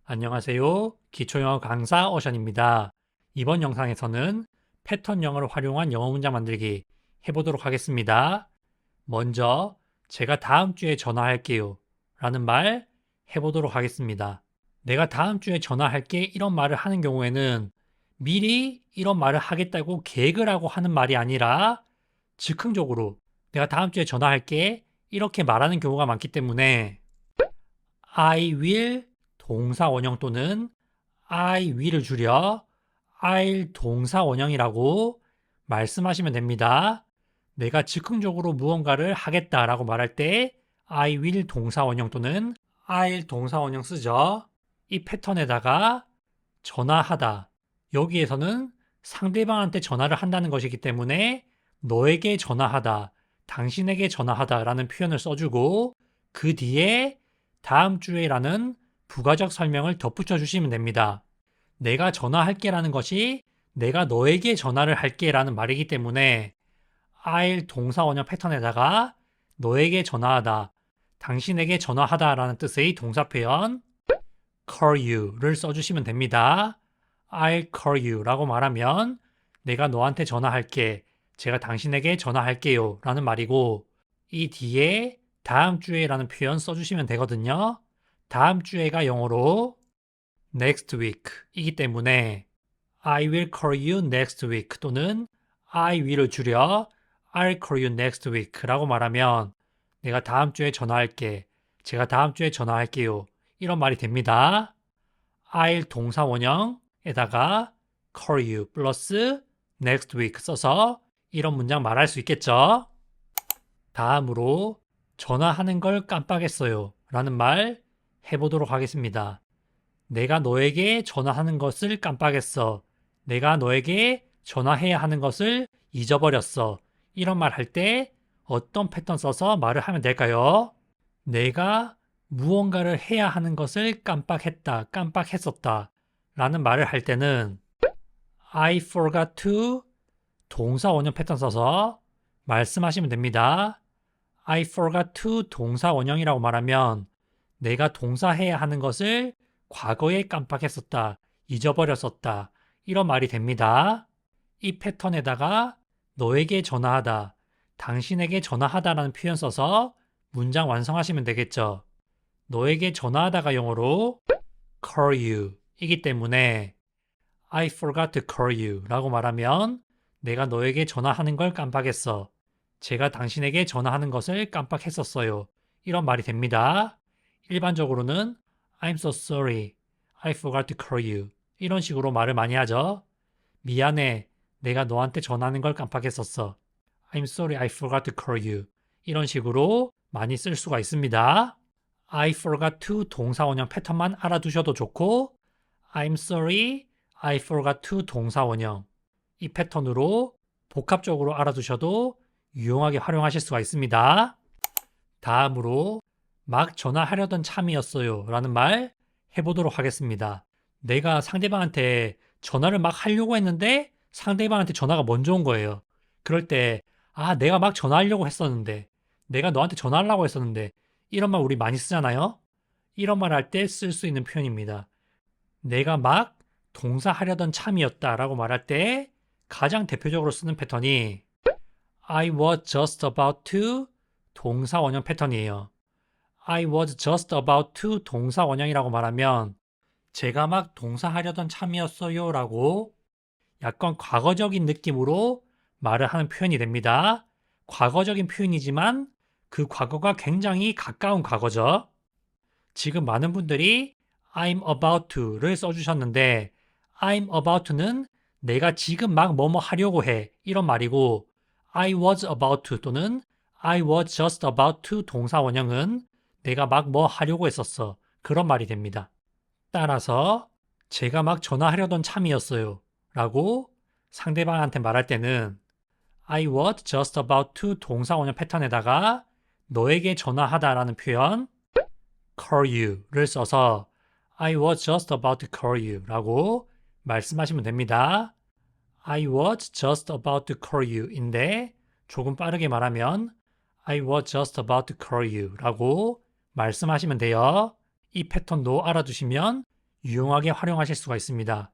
안녕하세요. 기초영어 강사 어션입니다. 이번 영상에서는 패턴 영어를 활용한 영어 문장 만들기 해보도록 하겠습니다. 먼저 제가 다음 주에 전화할게요 라는 말 해보도록 하겠습니다. 내가 다음 주에 전화할게 이런 말을 하는 경우에는 미리 이런 말을 하겠다고 계획을 하고 하는 말이 아니라 즉흥적으로 내가 다음 주에 전화할게 이렇게 말하는 경우가 많기 때문에 I will 동사 원형 또는 I will을 줄여 I'll 동사 원형이라고 말씀하시면 됩니다. 내가 즉흥적으로 무언가를 하겠다라고 말할 때 I will 동사 원형 또는 I'll 동사 원형 쓰죠. 이 패턴에다가 전화하다. 여기에서는 상대방한테 전화를 한다는 것이기 때문에 너에게 전화하다, 당신에게 전화하다 라는 표현을 써주고 그 뒤에 다음 주에 라는 부가적 설명을 덧붙여 주시면 됩니다. 내가 전화할게 라는 것이 내가 너에게 전화를 할게 라는 말이기 때문에 I'll 동사 원형 패턴에다가 너에게 전화하다, 당신에게 전화하다 라는 뜻의 동사 표현 call you를 써주시면 됩니다. I'll call you 라고 말하면 내가 너한테 전화할게, 제가 당신에게 전화할게요 라는 말이고 이 뒤에 다음 주에 라는 표현 써주시면 되거든요. 다음 주에가 영어로 next week 이기 때문에 I will call you next week 또는 I will을 줄여 I'll call you next week 라고 말하면 내가 다음 주에 전화할게, 제가 다음 주에 전화할게요 이런 말이 됩니다. I'll 동사 원형에다가 call you 플러스 next week 써서 이런 문장 말할 수 있겠죠. 다음으로 전화하는 걸 깜빡했어요 라는 말 해보도록 하겠습니다. 내가 너에게 전화하는 것을 깜빡했어. 내가 너에게 전화해야 하는 것을 잊어버렸어. 이런 말 할 때 어떤 패턴 써서 말을 하면 될까요? 내가 무언가를 해야 하는 것을 깜빡했다, 깜빡했었다 라는 말을 할 때는 I forgot to 동사 원형 패턴 써서 말씀하시면 됩니다. I forgot to 동사 원형이라고 말하면 내가 동사해야 하는 것을 과거에 깜빡했었다, 잊어버렸었다 이런 말이 됩니다. 이 패턴에다가 너에게 전화하다, 당신에게 전화하다라는 표현 써서 문장 완성하시면 되겠죠. 너에게 전화하다가 영어로 call you 이기 때문에 I forgot to call you 라고 말하면 내가 너에게 전화하는 걸 깜빡했어. 제가 당신에게 전화하는 것을 깜빡했었어요. 이런 말이 됩니다. 일반적으로는 I'm so sorry. I forgot to call you. 이런 식으로 말을 많이 하죠. 미안해. 내가 너한테 전화하는 걸 깜빡했었어. I'm sorry. I forgot to call you. 이런 식으로 많이 쓸 수가 있습니다. I forgot to 동사 원형 패턴만 알아두셔도 좋고 I'm sorry. I forgot to 동사 원형 이 패턴으로 복합적으로 알아두셔도 유용하게 활용하실 수가 있습니다. 다음으로 막 전화하려던 참이었어요 라는 말 해보도록 하겠습니다. 내가 상대방한테 전화를 막 하려고 했는데 상대방한테 전화가 먼저 온 거예요. 그럴 때, 내가 막 전화하려고 했었는데, 내가 너한테 전화하려고 했었는데, 이런 말 우리 많이 쓰잖아요? 이런 말 할 때 쓸 수 있는 표현입니다. 내가 막 동사하려던 참이었다 라고 말할 때 가장 대표적으로 쓰는 패턴이 I was just about to 동사 원형 패턴이에요. I was just about to 동사 원형이라고 말하면 제가 막 동사하려던 참이었어요 라고 약간 과거적인 느낌으로 말을 하는 표현이 됩니다. 과거적인 표현이지만 그 과거가 굉장히 가까운 과거죠. 지금 많은 분들이 I'm about to를 써주셨는데 I'm about to는 내가 지금 막 뭐뭐 하려고 해 이런 말이고 I was about to 또는 I was just about to 동사 원형은 내가 막 뭐 하려고 했었어 그런 말이 됩니다. 따라서 제가 막 전화하려던 참이었어요 라고 상대방한테 말할 때는 I was just about to 동사 원형 패턴에다가 너에게 전화하다 라는 표현 call you를 써서 I was just about to call you 라고 말씀하시면 됩니다. I was just about to call you 인데 조금 빠르게 말하면 I was just about to call you 라고 말씀하시면 돼요. 이 패턴도 알아두시면 유용하게 활용하실 수가 있습니다.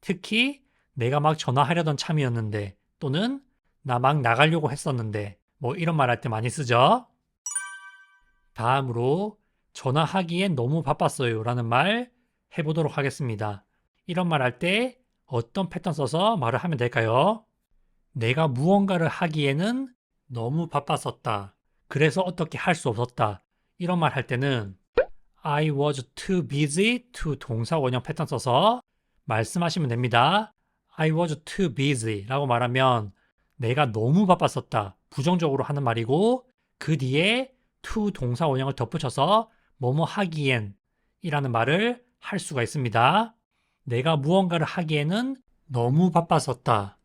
특히 내가 막 전화하려던 참이었는데 또는 나 막 나가려고 했었는데 뭐 이런 말 할 때 많이 쓰죠. 다음으로 전화하기엔 너무 바빴어요 라는 말 해보도록 하겠습니다. 이런 말 할 때 어떤 패턴 써서 말을 하면 될까요? 내가 무언가를 하기에는 너무 바빴었다. 그래서 어떻게 할 수 없었다. 이런 말 할 때는 I was too busy to 동사 원형 패턴 써서 말씀하시면 됩니다. I was too busy 라고 말하면 내가 너무 바빴었다. 부정적으로 하는 말이고 그 뒤에 to 동사 원형을 덧붙여서 뭐뭐 하기엔 이라는 말을 할 수가 있습니다. 내가 무언가를 하기에는 너무 바빴었다.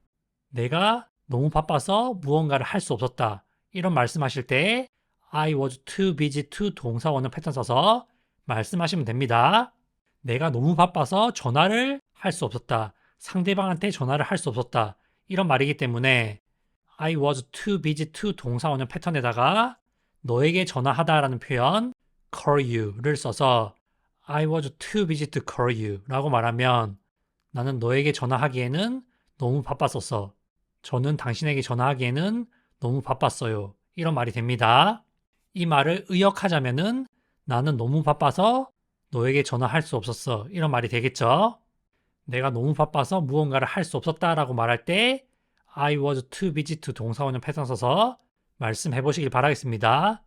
내가 너무 바빠서 무언가를 할 수 없었다. 이런 말씀하실 때 I was too busy to 동사 원형 패턴 써서 말씀하시면 됩니다. 내가 너무 바빠서 전화를 할 수 없었다. 상대방한테 전화를 할 수 없었다. 이런 말이기 때문에 I was too busy to 동사 원형 패턴에다가 너에게 전화하다라는 표현 call you를 써서 I was too busy to call you 라고 말하면 나는 너에게 전화하기에는 너무 바빴었어. 저는 당신에게 전화하기에는 너무 바빴어요. 이런 말이 됩니다. 이 말을 의역하자면은 나는 너무 바빠서 너에게 전화할 수 없었어. 이런 말이 되겠죠? 내가 너무 바빠서 무언가를 할 수 없었다라고 말할 때 I was too busy to 동사원형 패턴 써서 말씀해 보시길 바라겠습니다.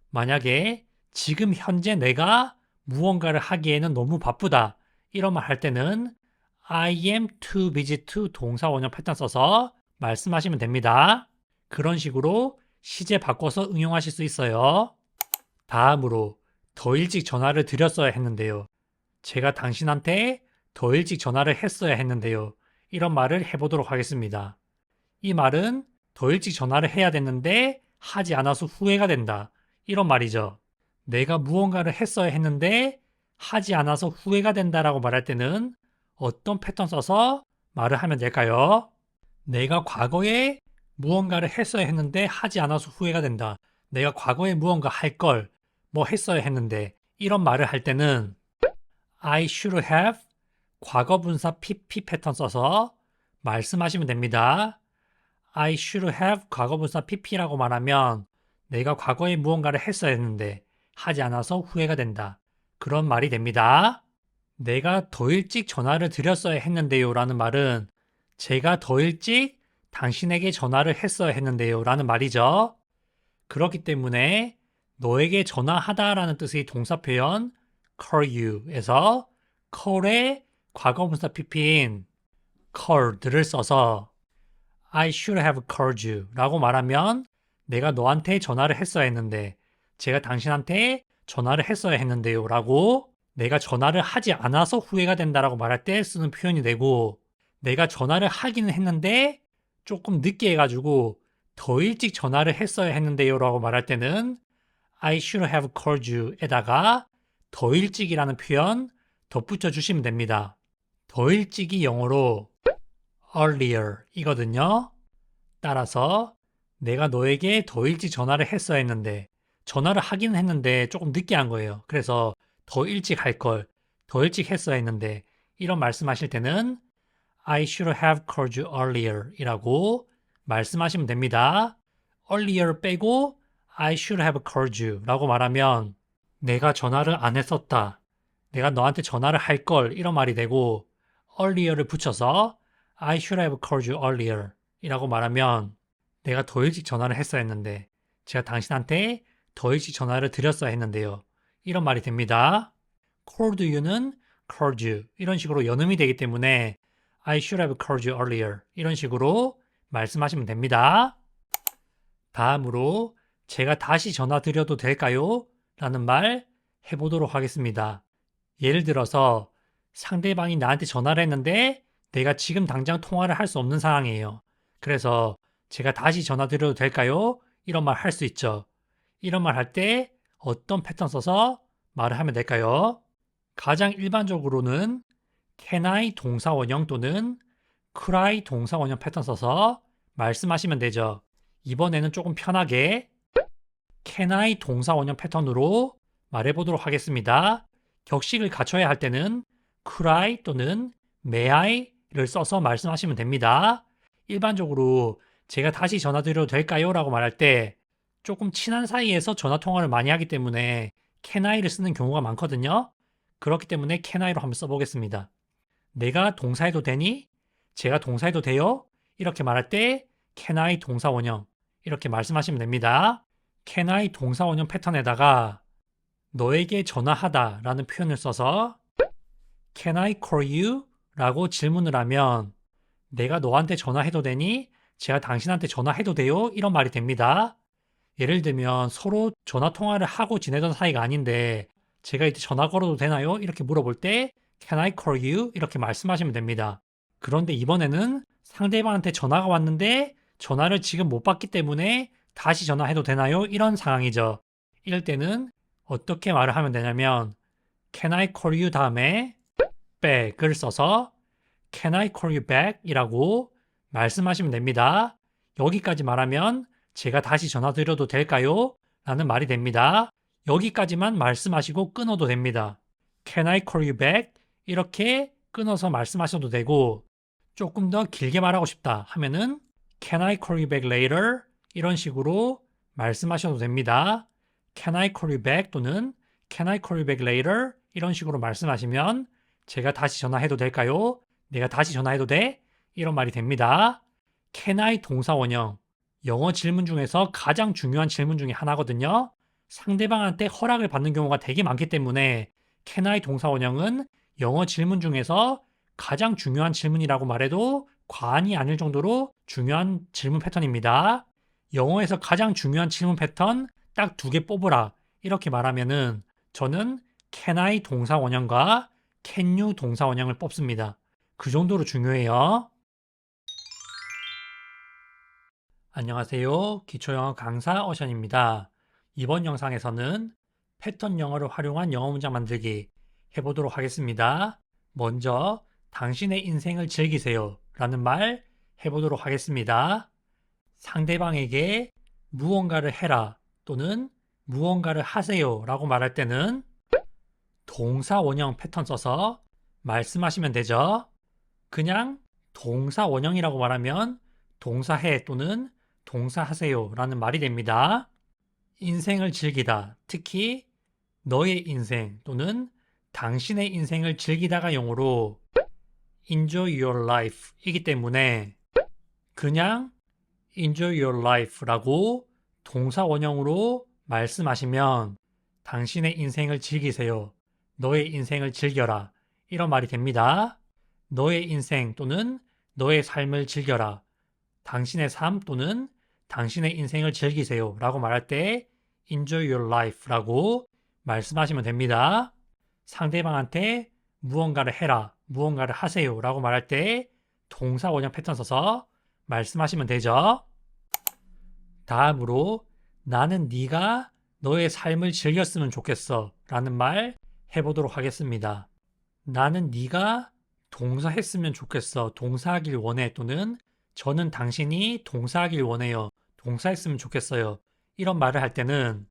만약에 지금 현재 내가 무언가를 하기에는 너무 바쁘다. 이런 말 할 때는 I am too busy to 동사 원형 패턴 써서 말씀하시면 됩니다. 그런 식으로 시제 바꿔서 응용하실 수 있어요. 다음으로 더 일찍 전화를 드렸어야 했는데요. 제가 당신한테 더 일찍 전화를 했어야 했는데요. 이런 말을 해보도록 하겠습니다. 이 말은 더 일찍 전화를 해야 됐는데 하지 않아서 후회가 된다. 이런 말이죠. 내가 무언가를 했어야 했는데 하지 않아서 후회가 된다라고 말할 때는 어떤 패턴 써서 말을 하면 될까요? 내가 과거에 무언가를 했어야 했는데 하지 않아서 후회가 된다. 내가 과거에 무언가 할 걸 뭐 했어야 했는데 이런 말을 할 때는 I should have 과거 분사 PP 패턴 써서 말씀하시면 됩니다. I should have 과거 분사 PP라고 말하면 내가 과거에 무언가를 했어야 했는데 하지 않아서 후회가 된다. 그런 말이 됩니다. 내가 더 일찍 전화를 드렸어야 했는데요 라는 말은 제가 더 일찍 당신에게 전화를 했어야 했는데요 라는 말이죠. 그렇기 때문에 너에게 전화하다 라는 뜻의 동사 표현 call you에서 call의 과거분사 PP인 called를 써서 I should have called you 라고 말하면 내가 너한테 전화를 했어야 했는데 제가 당신한테 전화를 했어야 했는데요 라고 내가 전화를 하지 않아서 후회가 된다라고 말할 때 쓰는 표현이 되고 내가 전화를 하기는 했는데 조금 늦게 해가지고 더 일찍 전화를 했어야 했는데요 라고 말할 때는 I should have called you 에다가 더 일찍이라는 표현 덧붙여 주시면 됩니다. 더 일찍이 영어로 earlier 이거든요. 따라서 내가 너에게 더 일찍 전화를 했어야 했는데 전화를 하긴 했는데 조금 늦게 한 거예요. 그래서 더 일찍 할 걸, 더 일찍 했어야 했는데 이런 말씀하실 때는 I should have called you earlier 이라고 말씀하시면 됩니다. earlier 빼고 I should have called you 라고 말하면 내가 전화를 안 했었다. 내가 너한테 전화를 할 걸 이런 말이 되고 earlier를 붙여서 I should have called you earlier 이라고 말하면 내가 더 일찍 전화를 했어야 했는데 제가 당신한테 더 일찍 전화를 드렸어야 했는데요. 이런 말이 됩니다. called you는 called you 이런 식으로 연음이 되기 때문에 I should have called you earlier 이런 식으로 말씀하시면 됩니다. 다음으로 제가 다시 전화 드려도 될까요? 라는 말 해보도록 하겠습니다. 예를 들어서 상대방이 나한테 전화를 했는데 내가 지금 당장 통화를 할 수 없는 상황이에요. 그래서 제가 다시 전화 드려도 될까요? 이런 말 할 수 있죠. 이런 말 할 때 어떤 패턴 써서 말을 하면 될까요? 가장 일반적으로는 can I 동사 원형 또는 could I 동사 원형 패턴 써서 말씀하시면 되죠. 이번에는 조금 편하게 can I 동사 원형 패턴으로 말해보도록 하겠습니다. 격식을 갖춰야 할 때는 could I 또는 may I를 써서 말씀하시면 됩니다. 일반적으로 제가 다시 전화 드려도 될까요? 라고 말할 때 조금 친한 사이에서 전화 통화를 많이 하기 때문에 can I를 쓰는 경우가 많거든요. 그렇기 때문에 can I로 한번 써보겠습니다. 내가 동사해도 되니? 제가 동사해도 돼요? 이렇게 말할 때 can I 동사 원형 이렇게 말씀하시면 됩니다. can I 동사 원형 패턴에다가 너에게 전화하다 라는 표현을 써서 Can I call you? 라고 질문을 하면 내가 너한테 전화해도 되니? 제가 당신한테 전화해도 돼요? 이런 말이 됩니다. 예를 들면 서로 전화 통화를 하고 지내던 사이가 아닌데 제가 이때 전화 걸어도 되나요? 이렇게 물어볼 때 Can I call you? 이렇게 말씀하시면 됩니다. 그런데 이번에는 상대방한테 전화가 왔는데 전화를 지금 못 받기 때문에 다시 전화해도 되나요? 이런 상황이죠. 이럴 때는 어떻게 말을 하면 되냐면 Can I call you 다음에 back을 써서 Can I call you back? 이라고 말씀하시면 됩니다. 여기까지 말하면 제가 다시 전화 드려도 될까요? 라는 말이 됩니다. 여기까지만 말씀하시고 끊어도 됩니다. Can I call you back? 이렇게 끊어서 말씀하셔도 되고 조금 더 길게 말하고 싶다 하면은 Can I call you back later? 이런 식으로 말씀하셔도 됩니다. Can I call you back? 또는 Can I call you back later? 이런 식으로 말씀하시면 제가 다시 전화해도 될까요? 내가 다시 전화해도 돼? 이런 말이 됩니다. Can I 동사 원형 영어 질문 중에서 가장 중요한 질문 중에 하나거든요. 상대방한테 허락을 받는 경우가 되게 많기 때문에 Can I 동사 원형은 영어 질문 중에서 가장 중요한 질문이라고 말해도 과언이 아닐 정도로 중요한 질문 패턴입니다. 영어에서 가장 중요한 질문 패턴 딱 2개 뽑으라 이렇게 말하면은 저는 Can I 동사 원형과 Can you 동사 원형을 뽑습니다. 그 정도로 중요해요. 안녕하세요. 기초영어 강사 어션입니다. 이번 영상에서는 패턴 영어를 활용한 영어 문장 만들기 해보도록 하겠습니다. 먼저 당신의 인생을 즐기세요 라는 말 해보도록 하겠습니다. 상대방에게 무언가를 해라 또는 무언가를 하세요 라고 말할 때는 동사 원형 패턴 써서 말씀하시면 되죠. 그냥 동사 원형이라고 말하면 동사해 또는 동사하세요 라는 말이 됩니다. 인생을 즐기다, 특히 너의 인생 또는 당신의 인생을 즐기다가 영어로 enjoy your life 이기 때문에 그냥 enjoy your life 라고 동사 원형으로 말씀하시면 당신의 인생을 즐기세요. 너의 인생을 즐겨라. 이런 말이 됩니다. 너의 인생 또는 너의 삶을 즐겨라. 당신의 삶 또는 당신의 인생을 즐기세요. 라고 말할 때 enjoy your life 라고 말씀하시면 됩니다. 상대방한테 무언가를 해라, 무언가를 하세요 라고 말할 때 동사 원형 패턴 써서 말씀하시면 되죠. 다음으로 나는 네가 너의 삶을 즐겼으면 좋겠어 라는 말 해보도록 하겠습니다. 나는 네가 동사했으면 좋겠어. 동사하길 원해. 또는 저는 당신이 동사하길 원해요. 동사했으면 좋겠어요. 이런 말을 할 때는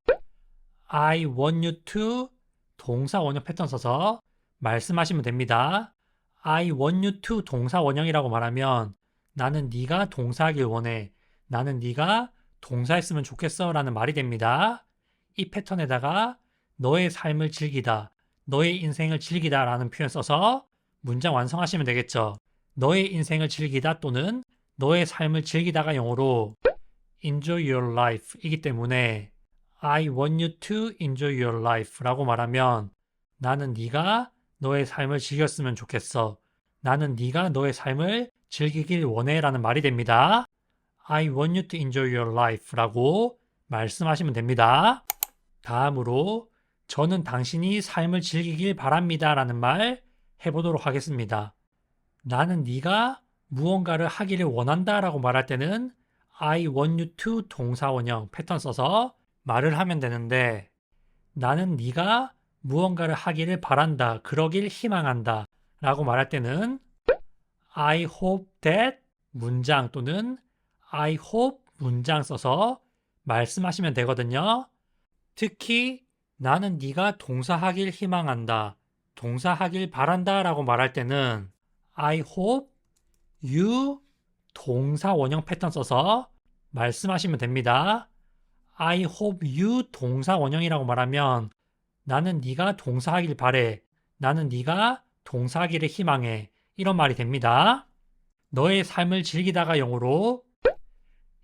I want you to 동사 원형 패턴 써서 말씀하시면 됩니다. I want you to 동사 원형이라고 말하면 나는 네가 동사하길 원해. 나는 네가 동사했으면 좋겠어 라는 말이 됩니다. 이 패턴에다가 너의 삶을 즐기다, 너의 인생을 즐기다 라는 표현 써서 문장 완성하시면 되겠죠. 너의 인생을 즐기다 또는 너의 삶을 즐기다가 영어로 enjoy your life 이기 때문에 I want you to enjoy your life 라고 말하면 나는 네가 너의 삶을 즐겼으면 좋겠어. 나는 네가 너의 삶을 즐기길 원해 라는 말이 됩니다. I want you to enjoy your life 라고 말씀하시면 됩니다. 다음으로 저는 당신이 삶을 즐기길 바랍니다 라는 말 해보도록 하겠습니다. 나는 네가 무언가를 하기를 원한다 라고 말할 때는 I want you to 동사 원형 패턴 써서 말을 하면 되는데 나는 네가 무언가를 하기를 바란다, 그러길 희망한다 라고 말할 때는 I hope that 문장 또는 I hope 문장 써서 말씀하시면 되거든요. 특히 나는 네가 동사하길 희망한다, 동사하길 바란다 라고 말할 때는 I hope you 동사 원형 패턴 써서 말씀하시면 됩니다. I hope you 동사 원형이라고 말하면 나는 네가 동사하길 바래. 나는 네가 동사하기를 희망해. 이런 말이 됩니다. 너의 삶을 즐기다가 영어로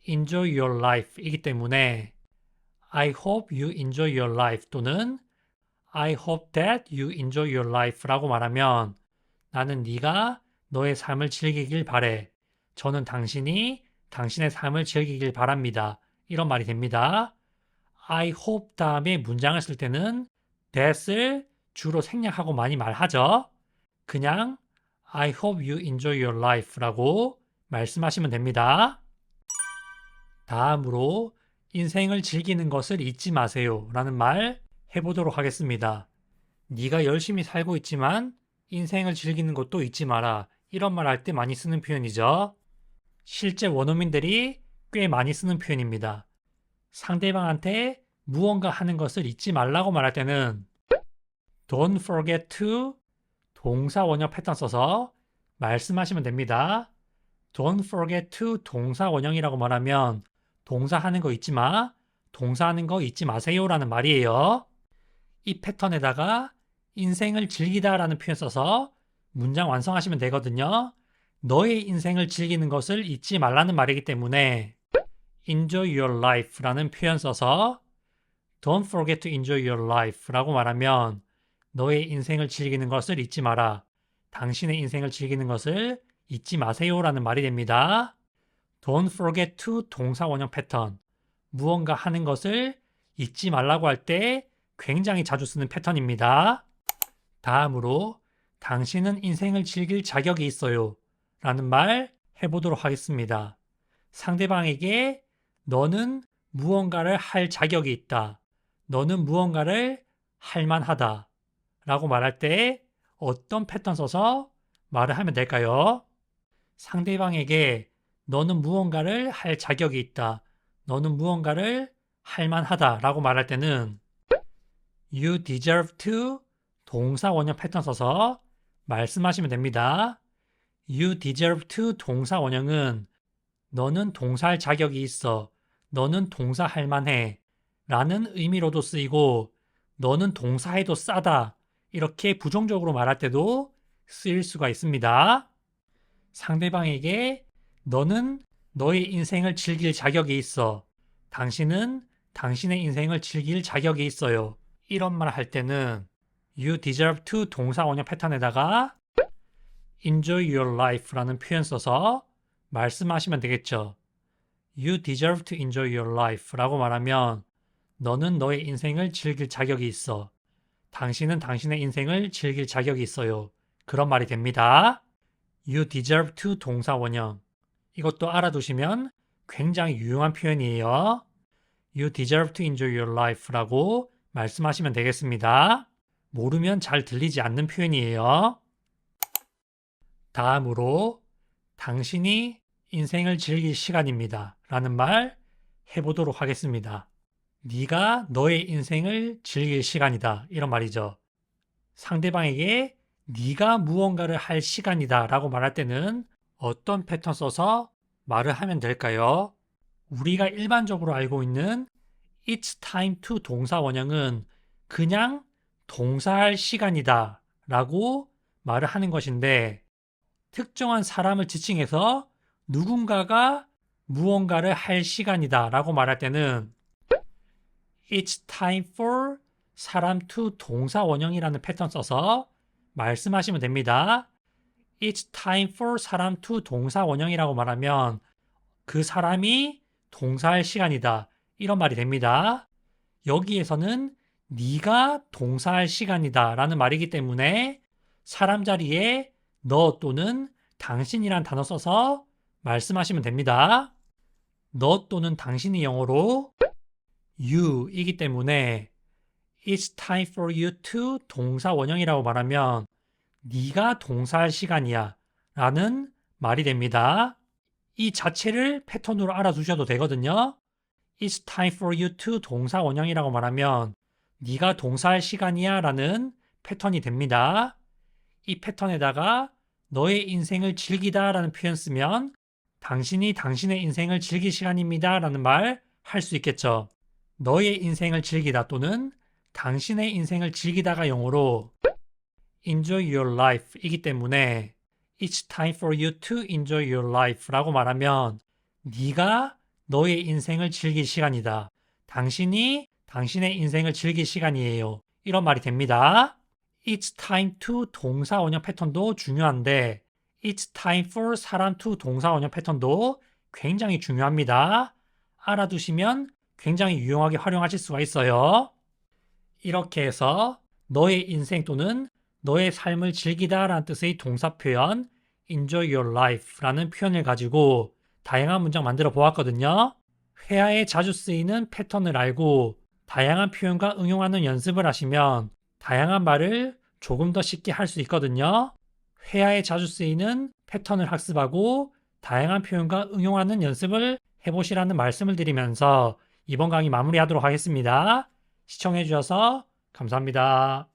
enjoy your life 이기 때문에 I hope you enjoy your life 또는 I hope that you enjoy your life 라고 말하면 나는 네가 너의 삶을 즐기길 바래. 저는 당신이 당신의 삶을 즐기길 바랍니다. 이런 말이 됩니다. I hope 다음에 문장을 쓸 때는 that을 주로 생략하고 많이 말하죠. 그냥 I hope you enjoy your life 라고 말씀하시면 됩니다. 다음으로 인생을 즐기는 것을 잊지 마세요 라는 말 해보도록 하겠습니다. 네가 열심히 살고 있지만 인생을 즐기는 것도 잊지 마라. 이런 말 할 때 많이 쓰는 표현이죠. 실제 원어민들이 꽤 많이 쓰는 표현입니다. 상대방한테 무언가 하는 것을 잊지 말라고 말할 때는 Don't forget to 동사 원형 패턴 써서 말씀하시면 됩니다. Don't forget to 동사 원형이라고 말하면 동사 하는 거 잊지 마, 동사 하는 거 잊지 마세요 라는 말이에요. 이 패턴에다가 인생을 즐기다 라는 표현 써서 문장 완성하시면 되거든요. 너의 인생을 즐기는 것을 잊지 말라는 말이기 때문에 enjoy your life 라는 표현 써서 don't forget to enjoy your life 라고 말하면 너의 인생을 즐기는 것을 잊지 마라. 당신의 인생을 즐기는 것을 잊지 마세요 라는 말이 됩니다. Don't forget to 동사 원형 패턴. 무언가 하는 것을 잊지 말라고 할 때 굉장히 자주 쓰는 패턴입니다. 다음으로 당신은 인생을 즐길 자격이 있어요 라는 말 해보도록 하겠습니다. 상대방에게 너는 무언가를 할 자격이 있다. 너는 무언가를 할 만하다 라고 말할 때 어떤 패턴 써서 말을 하면 될까요? 상대방에게 너는 무언가를 할 자격이 있다. 너는 무언가를 할 만하다 라고 말할 때는 You deserve to 동사 원형 패턴 써서 말씀하시면 됩니다. You deserve to 동사 원형은 너는 동사할 자격이 있어. 너는 동사할 만해. 라는 의미로도 쓰이고 너는 동사해도 싸다. 이렇게 부정적으로 말할 때도 쓰일 수가 있습니다. 상대방에게 너는 너의 인생을 즐길 자격이 있어. 당신은 당신의 인생을 즐길 자격이 있어요. 이런 말 할 때는 You deserve to 동사 원형 패턴에다가 enjoy your life 라는 표현 써서 말씀하시면 되겠죠. You deserve to enjoy your life 라고 말하면 너는 너의 인생을 즐길 자격이 있어. 당신은 당신의 인생을 즐길 자격이 있어요. 그런 말이 됩니다. You deserve to 동사 원형. 이것도 알아두시면 굉장히 유용한 표현이에요. You deserve to enjoy your life라고 말씀하시면 되겠습니다. 모르면 잘 들리지 않는 표현이에요. 다음으로 당신이 인생을 즐길 시간입니다. 라는 말 해보도록 하겠습니다. 네가 너의 인생을 즐길 시간이다. 이런 말이죠. 상대방에게 네가 무언가를 할 시간이다 라고 말할 때는 어떤 패턴 써서 말을 하면 될까요? 우리가 일반적으로 알고 있는 It's time to 동사 원형은 그냥 동사할 시간이다 라고 말을 하는 것인데 특정한 사람을 지칭해서 누군가가 무언가를 할 시간이다 라고 말할 때는 It's time for 사람 to 동사 원형이라는 패턴 써서 말씀하시면 됩니다. It's time for 사람 to 동사 원형이라고 말하면 그 사람이 동사할 시간이다. 이런 말이 됩니다. 여기에서는 네가 동사할 시간이다 라는 말이기 때문에 사람 자리에 너 또는 당신이란 단어 써서 말씀하시면 됩니다. 너 또는 당신이 영어로 you이기 때문에 It's time for you to 동사 원형이라고 말하면 네가 동사할 시간이야 라는 말이 됩니다. 이 자체를 패턴으로 알아두셔도 되거든요. It's time for you to 동사 원형이라고 말하면 네가 동사할 시간이야 라는 패턴이 됩니다. 이 패턴에다가 너의 인생을 즐기다 라는 표현 쓰면 당신이 당신의 인생을 즐길 시간입니다 라는 말 할 수 있겠죠. 너의 인생을 즐기다 또는 당신의 인생을 즐기다가 영어로 enjoy your life 이기 때문에 It's time for you to enjoy your life 라고 말하면 네가 너의 인생을 즐길 시간이다. 당신이 당신의 인생을 즐길 시간이에요. 이런 말이 됩니다. It's time to 동사 원형 패턴도 중요한데 It's time for 사람 to 동사 원형 패턴도 굉장히 중요합니다. 알아두시면 굉장히 유용하게 활용하실 수가 있어요. 이렇게 해서 너의 인생 또는 너의 삶을 즐기다 라는 뜻의 동사 표현 enjoy your life 라는 표현을 가지고 다양한 문장 만들어 보았거든요. 회화에 자주 쓰이는 패턴을 알고 다양한 표현과 응용하는 연습을 하시면 다양한 말을 조금 더 쉽게 할 수 있거든요. 회화에 자주 쓰이는 패턴을 학습하고 다양한 표현과 응용하는 연습을 해보시라는 말씀을 드리면서 이번 강의 마무리하도록 하겠습니다. 시청해주셔서 감사합니다.